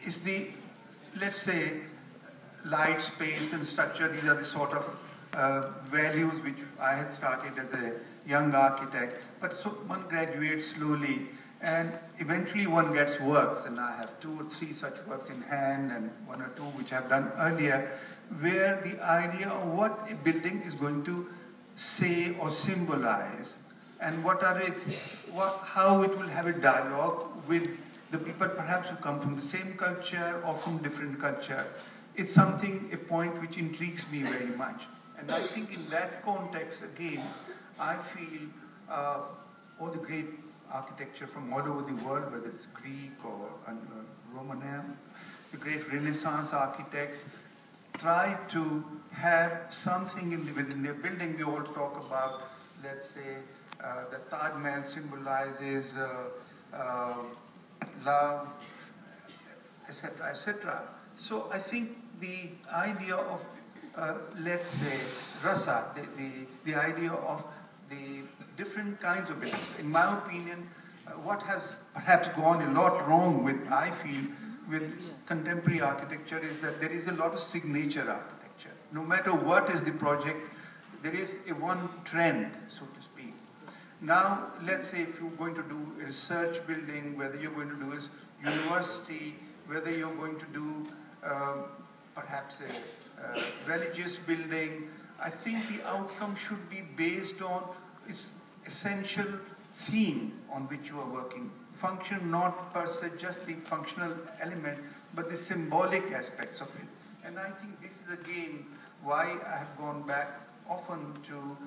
[SPEAKER 3] Is the, let's say, light, space and structure, these are the sort of values which I had started as a young architect. But so one graduates slowly and eventually one gets works, and I have 2 or 3 such works in hand and 1 or 2 which I've done earlier, where the idea of what a building is going to say or symbolize, and how it will have a dialogue with the people perhaps who come from the same culture or from different culture. It's something, a point which intrigues me very much. And I think in that context, again, I feel all the great architecture from all over the world, whether it's Greek or Roman, the great Renaissance architects, try to have something within their building. We all talk about, let's say, the Taj Mahal symbolizes love, etc., etc. So I think the idea of, let's say, rasa, the idea of the different kinds of building. In my opinion, what has perhaps gone a lot wrong with, I feel, with contemporary architecture is that there is a lot of signature architecture. No matter what is the project, there is a one trend, so to speak. Now, let's say if you're going to do a research building, whether you're going to do a university, whether you're going to do perhaps a religious building, I think the outcome should be based on its essential theme on which you are working. Function, not per se just the functional element, but the symbolic aspects of it. And I think this is again why I have gone back often to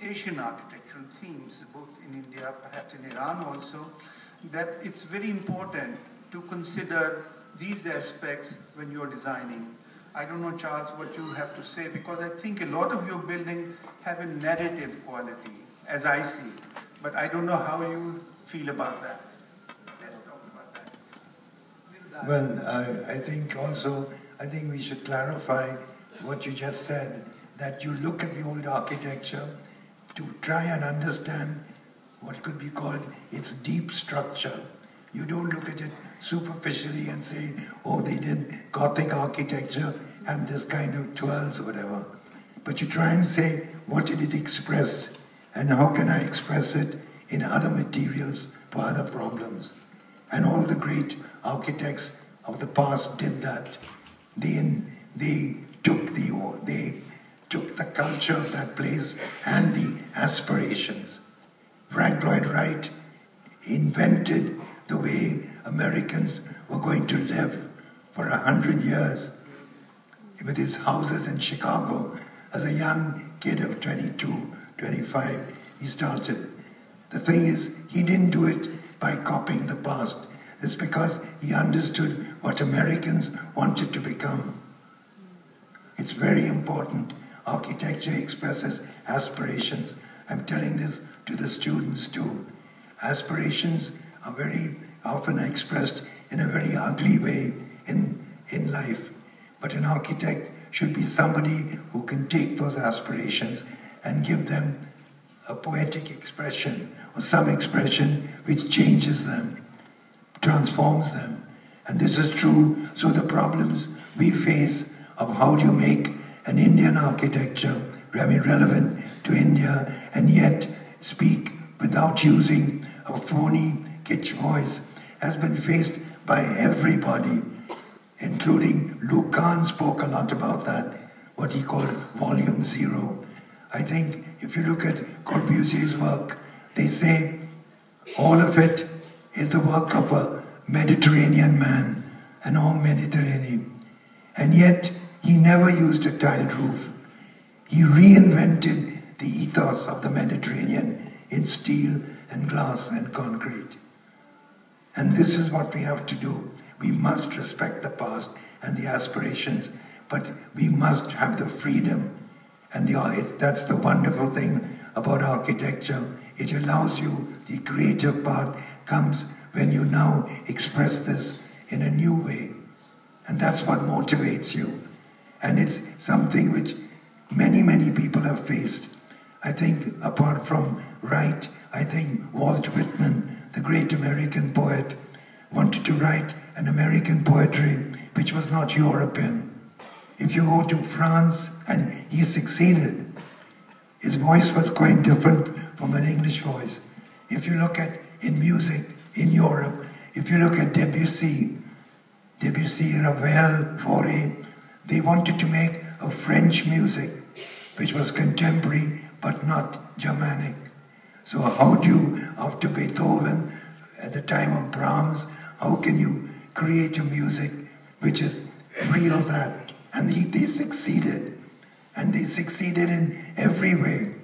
[SPEAKER 3] Asian architectural themes, both in India, perhaps in Iran also, that it's very important to consider these aspects when you're designing. I don't know, Charles, what you have to say, because I think a lot of your buildings have a narrative quality, as I see it. But I don't know how you feel about that. Let's talk about that.
[SPEAKER 2] Well, I think we should clarify what you just said, that you look at the old architecture to try and understand what could be called its deep structure. You don't look at it superficially and say, oh, they did Gothic architecture and this kind of twirls or whatever. But you try and say, what did it express? And how can I express it in other materials for other problems? And all the great architects of the past did that. They took the culture of that place and the aspirations. Frank Lloyd Wright invented the way Americans were going to live for 100 years. With his houses in Chicago, as a young kid of 22, 25, he started. The thing is, he didn't do it by copying the past. It's because he understood what Americans wanted to become. It's very important. Architecture expresses aspirations. I'm telling this to the students too. Aspirations are very often expressed in a very ugly way in life. But an architect should be somebody who can take those aspirations and give them a poetic expression or some expression which changes them, transforms them. And this is true. So the problems we face of how do you make an Indian architecture relevant to India and yet speak without using a phony kitsch voice has been faced by everybody, including Luke Kahn spoke a lot about that, what he called Volume Zero. I think if you look at Corbusier's work, they say all of it is the work of a Mediterranean man, an homme Mediterranean. And yet, he never used a tiled roof. He reinvented the ethos of the Mediterranean in steel and glass and concrete. And this is what we have to do. We must respect the past and the aspirations, but we must have the freedom. And that's the wonderful thing about architecture. It allows you, the creative part comes when you now express this in a new way. And that's what motivates you. And it's something which many, many people have faced. I think apart from Wright, I think Walt Whitman, the great American poet, wanted to write an American poetry which was not European. If you go to France, and he succeeded, his voice was quite different from an English voice. If you look at in music in Europe, if you look at Debussy, Ravel, Fauré, they wanted to make a French music which was contemporary but not Germanic. So how do you, after Beethoven, at the time of Brahms, how can you create a music which is free of that? And they succeeded. And they succeeded in every way.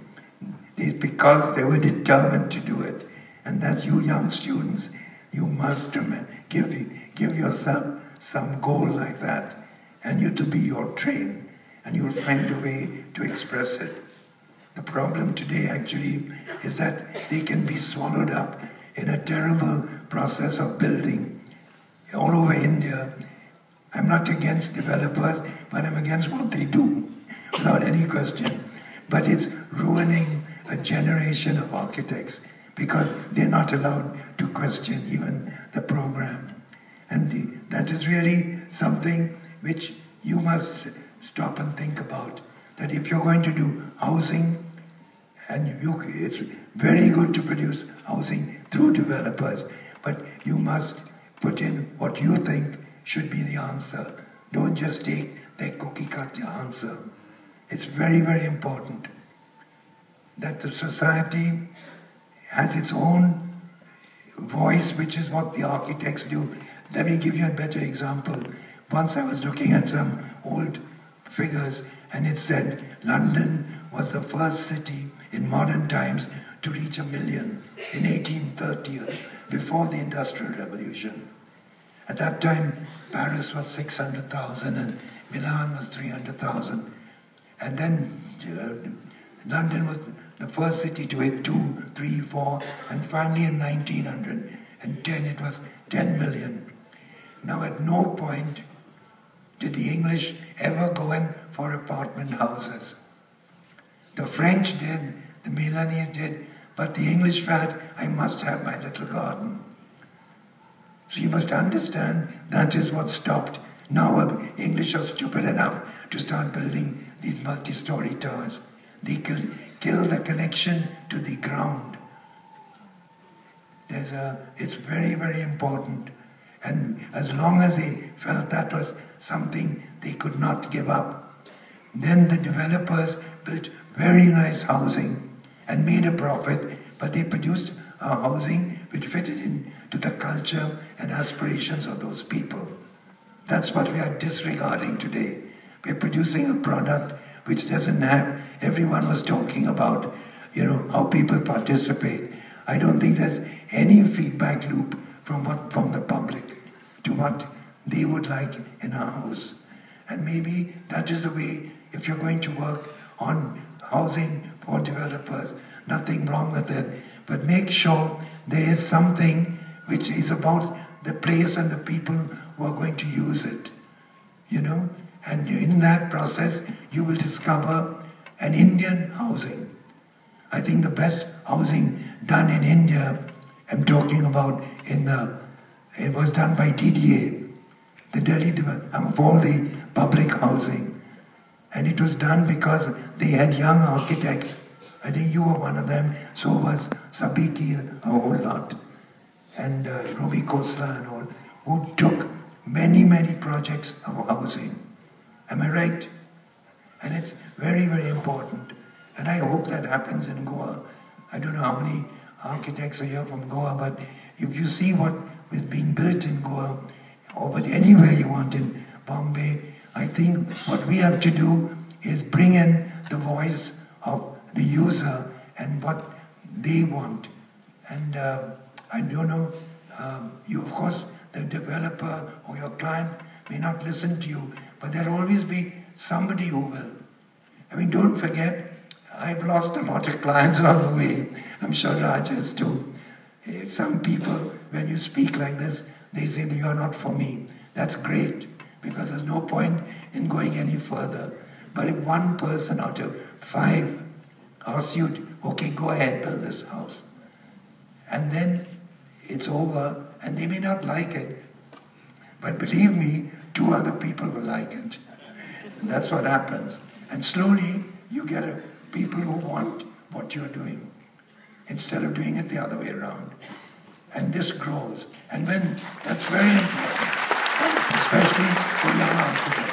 [SPEAKER 2] Because they were determined to do it. And that you young students, you must give yourself some goal like that. And you to be your train. And you'll find a way to express it. The problem today actually is that they can be swallowed up in a terrible process of building. All over India, I'm not against developers, but I'm against what they do, without any question. But it's ruining a generation of architects because they're not allowed to question even the program. And that is really something which you must stop and think about, that if you're going to do housing, and it's very good to produce housing through developers, but you must put in what you think should be the answer. Don't just take their cookie-cutter answer. It's very, very important that the society has its own voice, which is what the architects do. Let me give you a better example. Once I was looking at some old figures, and it said London was the first city in modern times to reach 1 million in 1830, before the Industrial Revolution. At that time, Paris was 600,000 and Milan was 300,000. And then London was the first city to hit 2, 3, 4, and finally in 1910 it was 10 million. Now at no point did the English ever go in for apartment houses. The French did, the Milanese did, but the English felt, I must have my little garden. So you must understand that is what stopped. Now English are stupid enough to start building these multi-story towers. They kill the connection to the ground. It's very, very important. And as long as they felt that was something they could not give up, then the developers built very nice housing and made a profit, but they produced a housing which fitted into the culture and aspirations of those people. That's what we are disregarding today. We're producing a product which doesn't have, everyone was talking about, how people participate. I don't think there's any feedback loop from the public to what they would like in a house. And maybe that is the way, if you're going to work on housing for developers, nothing wrong with it, but make sure there is something which is about the place and the people who are going to use it, and in that process you will discover an Indian housing. I think the best housing done in India, I'm talking about it was done by DDA, the Delhi for the public housing, and it was done because they had young architects. I think you were one of them, so was Sabiki, a whole lot, and Ruby Khosla and all, who took many, many projects of housing. Am I right? And it's very, very important. And I hope that happens in Goa. I don't know how many architects are here from Goa, but if you see what is being built in Goa, or but anywhere you want in Bombay, I think what we have to do is bring in the voice of the user and what they want. And I don't know, you of course, the developer or your client may not listen to you, but there'll always be somebody who will. I mean, don't forget, I've lost a lot of clients on the way. I'm sure Raj has too. Some people, when you speak like this, they say that you're not for me. That's great, because there's no point in going any further. But if one person out of 5 asks you, okay, go ahead, build this house, and then it's over, and they may not like it, but believe me, 2 other people will like it. And that's what happens. And slowly, you get people who want what you're doing, instead of doing it the other way around. And this grows. And when that's very important, especially for young architects.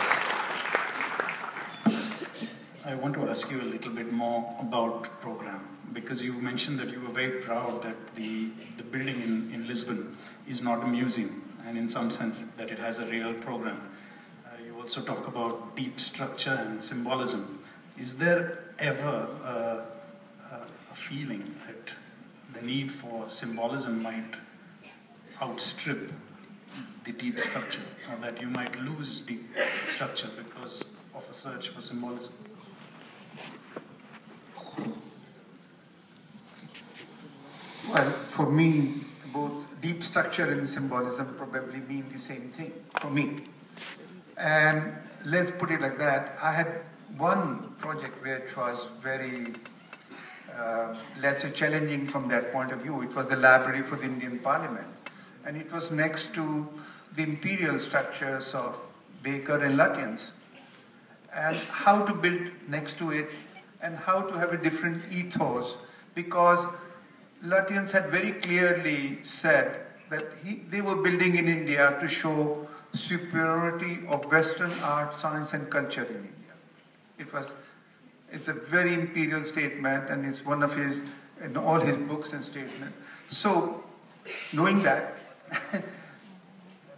[SPEAKER 1] I want to ask you a little bit more about program, because you mentioned that you were very proud that the building in Lisbon is not a museum, and in some sense that it has a real program. You also talk about deep structure and symbolism. Is there ever a feeling that the need for symbolism might outstrip the deep structure, or that you might lose deep structure because of a search for symbolism?
[SPEAKER 3] Well, for me, both deep structure and symbolism probably mean the same thing for me. And let's put it like that. I had one project which was very let's say, challenging from that point of view. It was the library for the Indian Parliament. And it was next to the imperial structures of Baker and Lutyens. And how to build next to it, and how to have a different ethos, because Lutyens had very clearly said that they were building in India to show superiority of Western art, science and culture in India. It's a very imperial statement, and it's one of his, in all his books and statements. So, knowing that,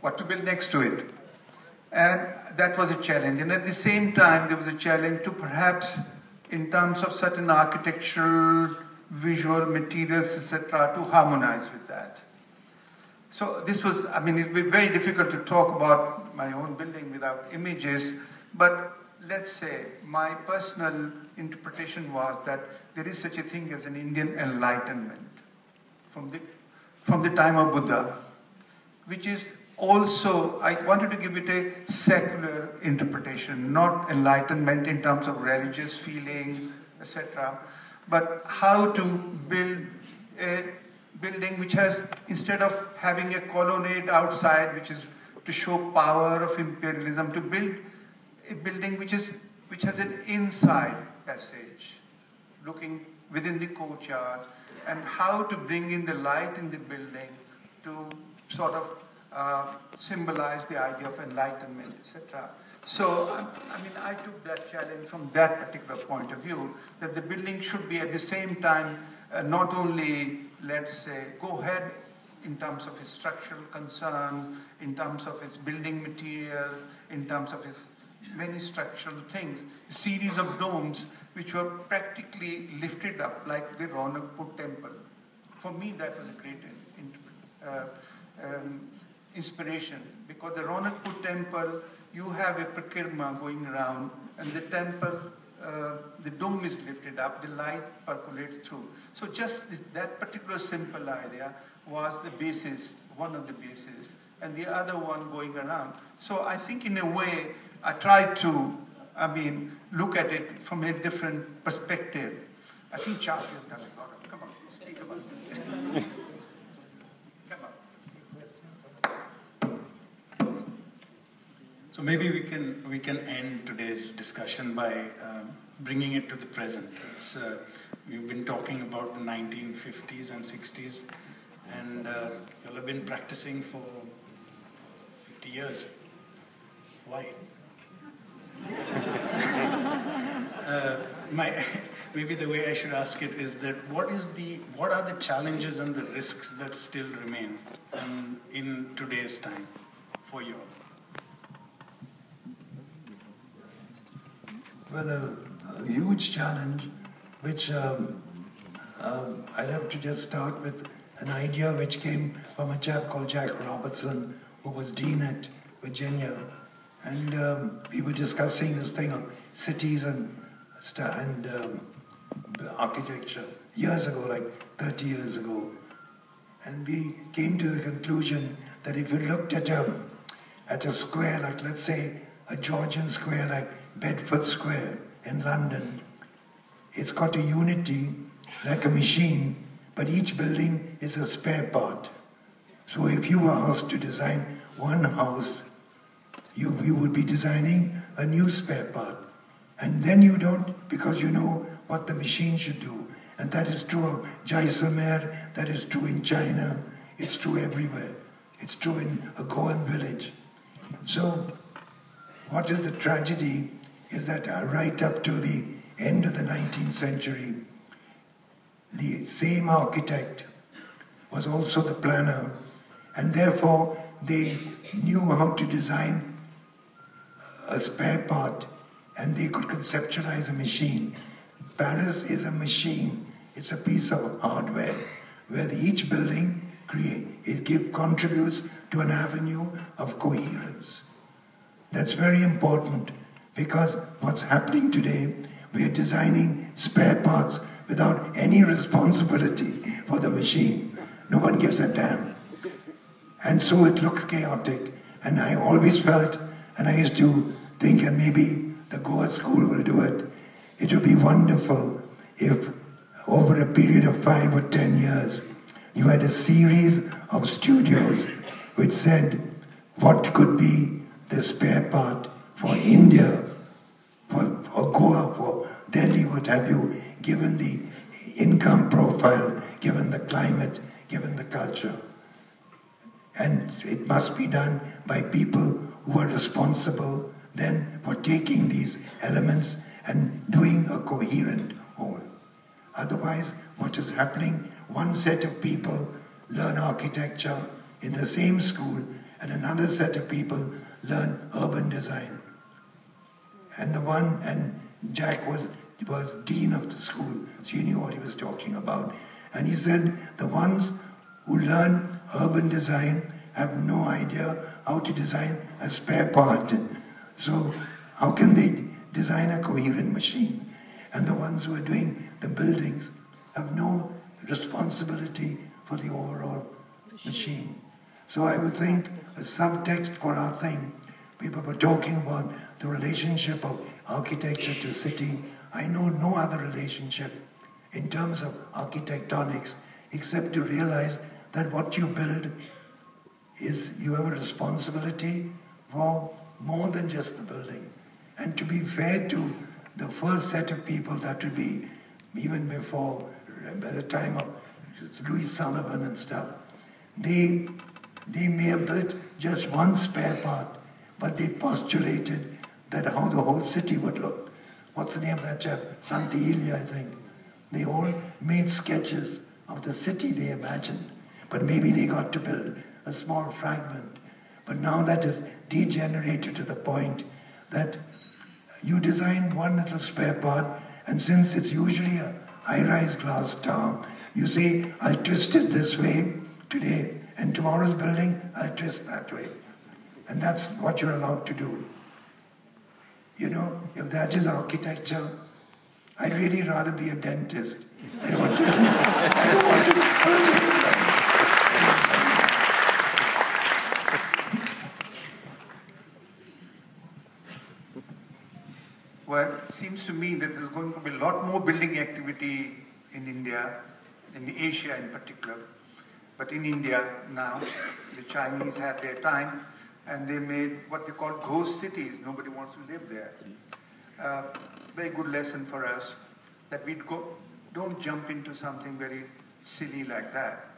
[SPEAKER 3] what to build next to it? And that was a challenge. And at the same time, there was a challenge to perhaps, in terms of certain architectural, visual materials, etc., to harmonize with that. So this was, I mean, it would be very difficult to talk about my own building without images, but let's say my personal interpretation was that there is such a thing as an Indian enlightenment from the time of Buddha, which is also, I wanted to give it a secular interpretation, not enlightenment in terms of religious feeling, etc., but how to build a building which has, instead of having a colonnade outside, which is to show power of imperialism, to build a building which has an inside passage, looking within the courtyard, and how to bring in the light in the building to sort of symbolize the idea of enlightenment, etc. So, I mean, I took that challenge from that particular point of view, that the building should be at the same time not only, let's say, go ahead in terms of its structural concerns, in terms of its building materials, in terms of its many structural things, a series of domes which were practically lifted up like the Ronakpur temple. For me, that was a great inspiration, because the Ronakpur temple, you have a prakirma going around, and the temple, the dome is lifted up, the light percolates through. So just that particular simple idea was the basis, one of the bases, and the other one going around. So I think in a way, I tried to, look at it from a different perspective. I think Charles has done a lot of, come on, speak about it.
[SPEAKER 1] So maybe we can end today's discussion by bringing it to the present. We've been talking about the 1950s and 60s, and you'll have been practicing for 50 years. Why? Maybe the way I should ask it is that what are the challenges and the risks that still remain in today's time for you?
[SPEAKER 2] Well, a huge challenge, which I'd have to just start with an idea which came from a chap called Jack Robertson, who was dean at Virginia. And we were discussing this thing of cities and architecture years ago, like 30 years ago. And we came to the conclusion that if you looked at a square, like let's say a Georgian square like Bedford Square in London, it's got a unity like a machine, but each building is a spare part. So if you were asked to design one house, you would be designing a new spare part. And then you don't, because you know what the machine should do. And that is true of Jaisalmer, that is true in China, it's true everywhere. It's true in a Goan village. So what is the tragedy is that right up to the end of the 19th century, the same architect was also the planner, and therefore they knew how to design a spare part, and they could conceptualize a machine. Paris is a machine. It's a piece of hardware where each building contributes to an avenue of coherence. That's very important, because what's happening today, we are designing spare parts without any responsibility for the machine. No one gives a damn. And so it looks chaotic. And I always felt, and I used to think, and maybe the Goa school will do it, it would be wonderful if over a period of 5 or 10 years, you had a series of studios which said what could be the spare part for India, for Goa, for Delhi, what have you, given the income profile, given the climate, given the culture. And it must be done by people who are responsible then for taking these elements and doing a coherent whole. Otherwise, what is happening, one set of people learn architecture in the same school and another set of people learn urban design. And Jack was dean of the school, so he knew what he was talking about. And he said the ones who learn urban design have no idea how to design a spare part. So how can they design a coherent machine? And the ones who are doing the buildings have no responsibility for the overall machine. So I would think a subtext for our thing, people were talking about the relationship of architecture to city. I know no other relationship in terms of architectonics except to realize that what you build is you have a responsibility for more than just the building. And to be fair to the first set of people, that would be even before, by the time of Louis Sullivan and stuff, they may have built just one spare part, but they postulated that how the whole city would look. What's the name of that chap? Santilli, I think. They all made sketches of the city they imagined, but maybe they got to build a small fragment. But now that is degenerated to the point that you design one little spare part, and since it's usually a high-rise glass tower, you say, I'll twist it this way today, and tomorrow's building, I'll twist that way. And that's what you're allowed to do. You know, if that is architecture, I'd really rather be a dentist. I don't want to
[SPEAKER 3] Well, it seems to me that there's going to be a lot more building activity in India, in Asia in particular. But in India now, the Chinese had their time and they made what they call ghost cities. Nobody wants to live there. Very good lesson for us that don't jump into something very silly like that.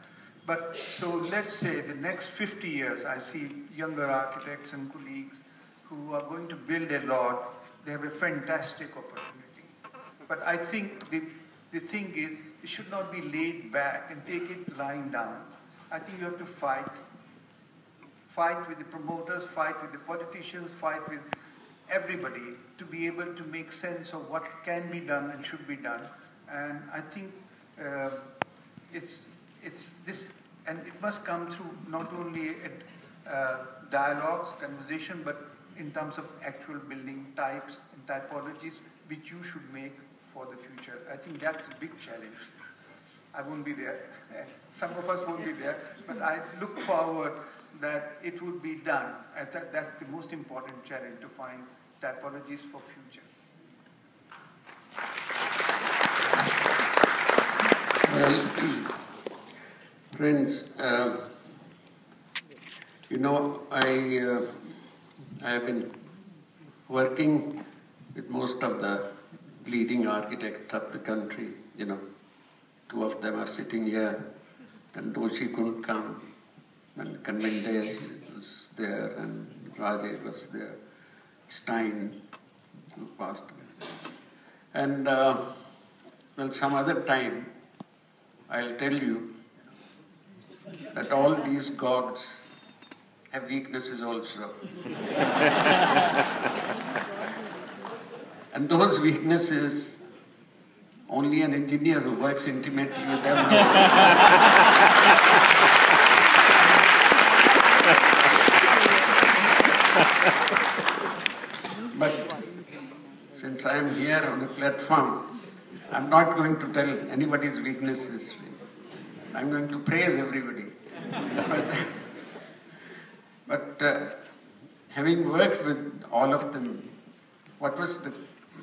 [SPEAKER 3] But so let's say the next 50 years, I see younger architects and colleagues who are going to build a lot. They have a fantastic opportunity. But I think the thing is, it should not be laid back and take it lying down. I think you have to fight. Fight with the promoters, fight with the politicians, fight with everybody to be able to make sense of what can be done and should be done. And I think it's this, and it must come through not only dialogues, conversation, but in terms of actual building types and typologies, which you should make for the future. I think that's a big challenge. I won't be there. Some of us won't be there, but I look forward that it would be done. I think that's the most important challenge, to find typologies for future.
[SPEAKER 5] Well, friends, you know, I have been working with most of the leading architects of the country. You know, two of them are sitting here. Then Doshi couldn't come, and Kanmende was there, and Rajesh was there, Stein, who passed away. And well, some other time, I'll tell you that all these gods have weaknesses also. And those weaknesses, only an engineer who works intimately with them knows. But since I am here on the platform, I'm not going to tell anybody's weaknesses. I'm going to praise everybody. But having worked with all of them, what was the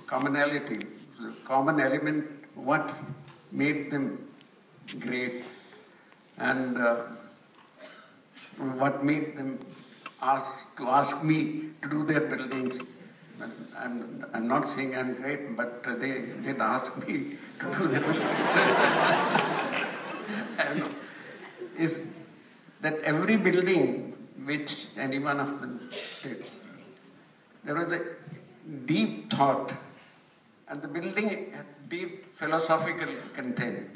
[SPEAKER 5] commonality? The common element, what made them great, and what made them ask me to do their buildings. I'm not saying I'm great, but they did ask me to do their buildings. Is that every building which any one of them did, there was a deep thought, and the building had deep philosophical content.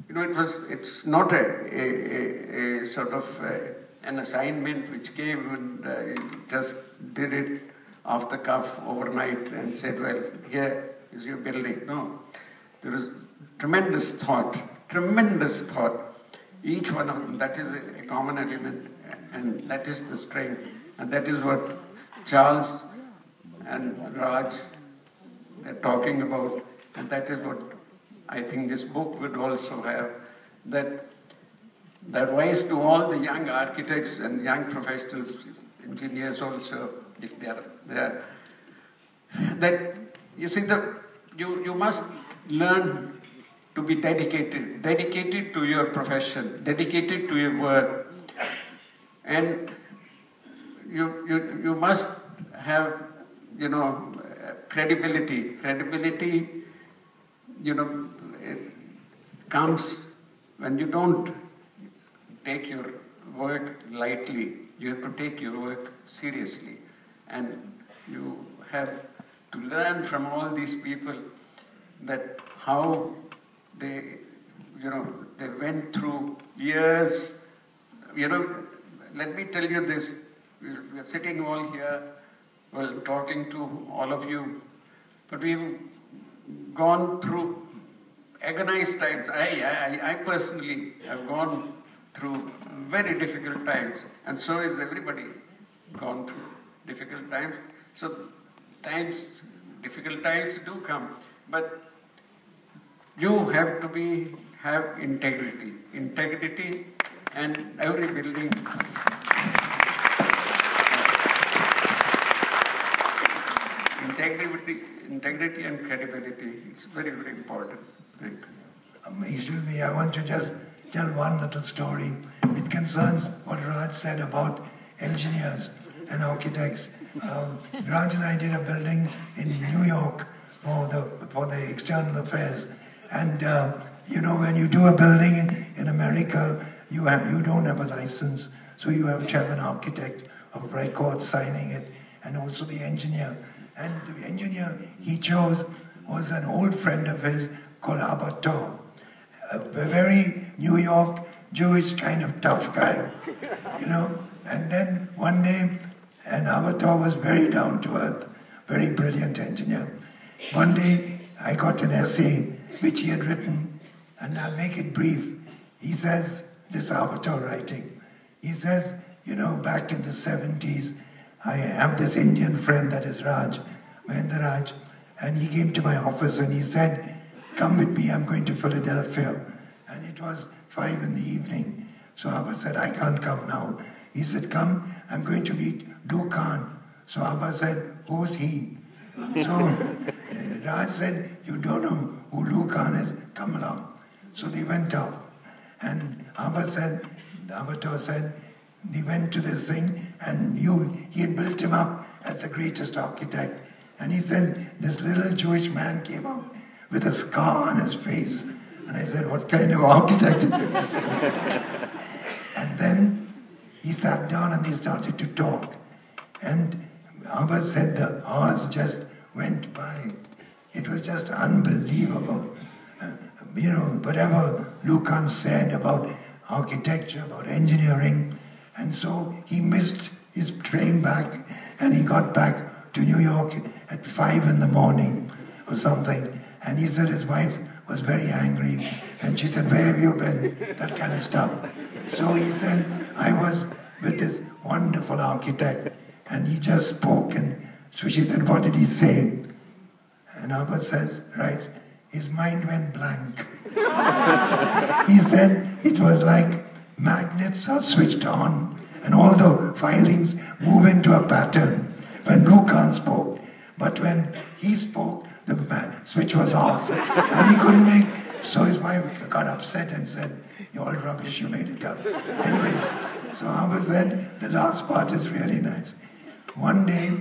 [SPEAKER 5] You know, it's not a sort of an assignment which came and just did it off the cuff overnight and said, well, here is your building. No, there is tremendous thought. Each one of them, that is a common element, and that is the strength. And that is what Charles and Raj, they're talking about, and that is what I think this book would also have, that advice to all the young architects and young professionals, engineers also, if they are there, that you see, you must learn to be dedicated to your profession, dedicated to your work, and you must have, you know, credibility. Credibility, you know, it comes when you don't take your work lightly. You have to take your work seriously, and you have to learn from all these people that how they, you know, they went through years. You know, let me tell you this. We're sitting all here, well, talking to all of you, but we've gone through agonized times. I personally have gone through very difficult times, and so is everybody gone through difficult times. So difficult times do come, but you have to have integrity, and every building. Integrity and credibility is very, very important. Thank you.
[SPEAKER 2] Excuse me, I want to just tell one little story. It concerns what Raj said about engineers and architects. Raj and I did a building in New York for the external affairs. And you know, when you do a building in America, you don't have a license, so you have to have an architect of record signing it, and also the engineer. And the engineer he chose was an old friend of his called Abator, a very New York Jewish kind of tough guy, you know. And then one day, and Abator was very down to earth, very brilliant engineer. One day I got an essay which he had written, and I'll make it brief. He says, this Abator writing, he says, you know, back in the 70s, I have this Indian friend that is Raj, Mahendra, and he came to my office and he said, come with me, I'm going to Philadelphia. And it was 5 in the evening. So Abba said, I can't come now. He said, come, I'm going to meet Dukan. So Abba said, who's he? So Raj said, you don't know who Dukan is, come along. So they went up. And Abba said, Abator said, they went to this thing, and he had built him up as the greatest architect. And he said, this little Jewish man came out with a scar on his face. And I said, what kind of architect is this? And then he sat down and they started to talk. And Abba said the hours just went by. It was just unbelievable. You know, whatever Lucan said about architecture, about engineering. And so he missed his train back, and he got back to New York at 5 in the morning or something. And he said his wife was very angry, and she said, where have you been? That kind of stuff. So he said, I was with this wonderful architect, and he just spoke. And so she said, what did he say? And Abba says, writes, his mind went blank. He said it was like magnets are switched on and all the filings move into a pattern when Lucan spoke. But when he spoke, the switch was off and he couldn't make So his wife got upset and said, "You're all rubbish, you made it up." Anyway, so Harbour said, the last part is really nice. One day,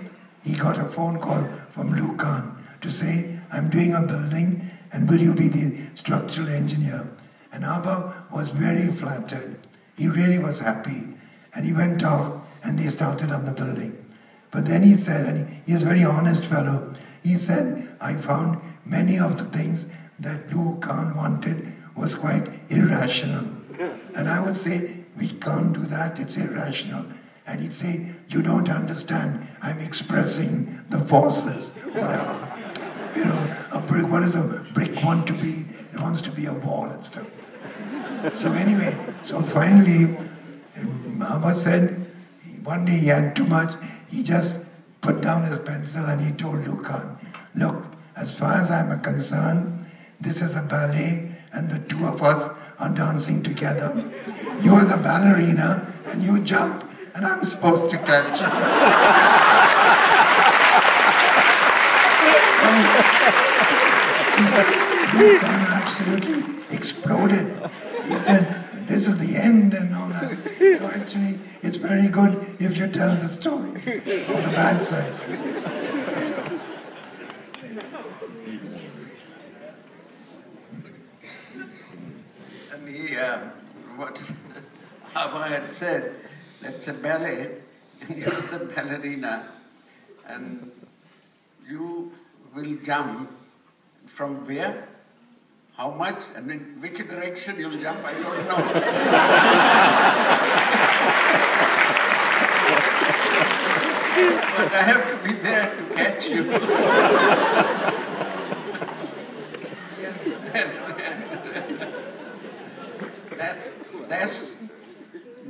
[SPEAKER 2] he got a phone call from Lucan to say, "I'm doing a building, and will you be the structural engineer?" And Harbour was very flattered. He really was happy. And he went off, and they started on the building. But then he said, and he's a very honest fellow, he said, "I found many of the things that Lucan wanted was quite irrational." And I would say, "We can't do that, it's irrational." And he'd say, "You don't understand, I'm expressing the forces," whatever. You know, a brick, what does a brick want to be? It wants to be a wall and stuff. So anyway, so finally, Mama said, one day he had too much, he just put down his pencil and he told Lucan, "Look, as far as I'm concerned, this is a ballet and the two of us are dancing together. You are the ballerina and you jump and I'm supposed to catch you." Lucan absolutely exploded. He said, "This is the end," and all that. So actually, it's very good if you tell the stories of the bad side.
[SPEAKER 5] And what Abba had said, that's a ballet, and you're the ballerina, and you will jump from where? How much? And in which direction you'll jump, I don't know. But I have to be there to catch you. That's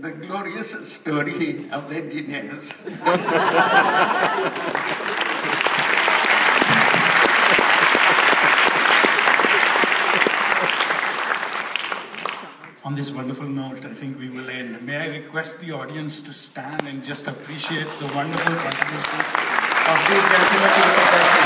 [SPEAKER 5] the glorious story of the engineers.
[SPEAKER 1] On this wonderful note, I think we will end. May I request the audience to stand and just appreciate the wonderful contribution of these gentlemen to the profession.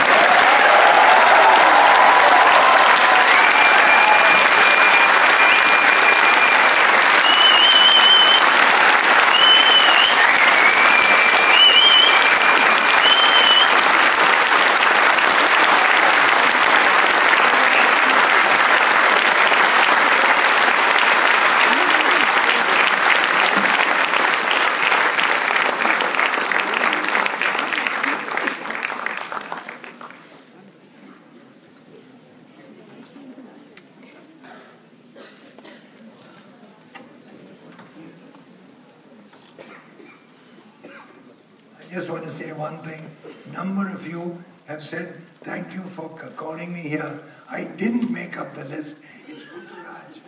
[SPEAKER 2] I just want to say one thing. A number of you have said, "Thank you for calling me here." I didn't make up the list. It's Ruturaj.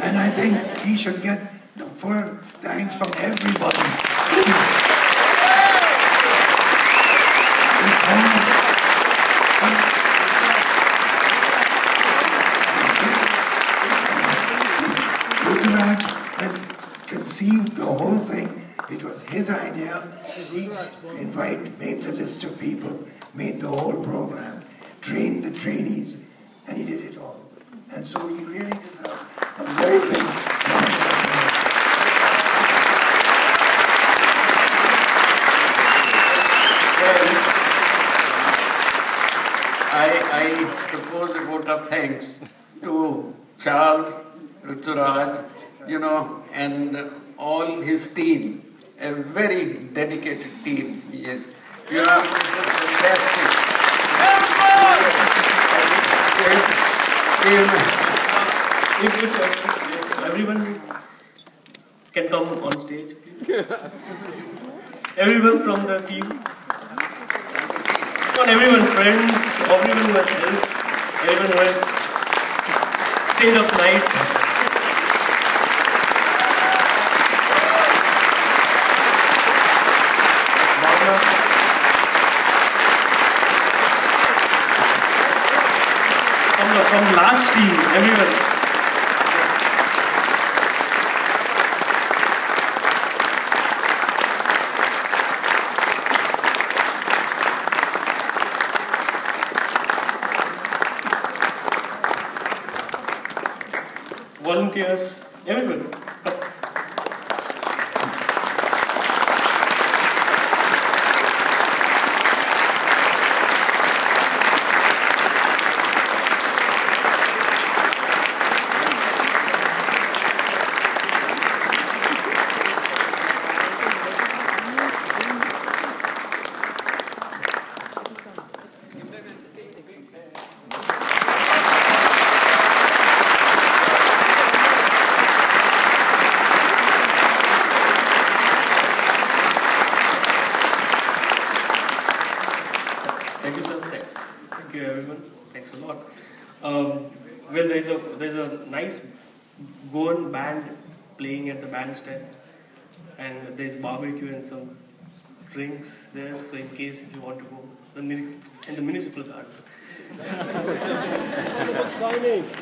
[SPEAKER 2] And I think he should get the full thanks from everybody. Please. Ruturaj has conceived the whole thing. It was his idea. He made the list of people, made the whole program, trained the trainees, and he did it all. And so he really deserves a very big round of applause.
[SPEAKER 5] I propose a vote of thanks to Charles, Ruturaj, and all his team. A very dedicated team. You are fantastic.
[SPEAKER 6] If everyone can come on stage, please. Everyone from the team. Not everyone, friends, everyone who has helped, everyone who has stayed up nights. From large team, everyone. volunteers, everybody. Come. Thank you, sir. Thank you, everyone. Thanks a lot. Well, there's a nice Goan band playing at the bandstand, and there's barbecue and some drinks there. So in case if you want to go, in the municipal garden.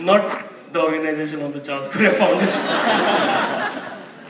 [SPEAKER 6] Not the organization of the Charles Correa Foundation.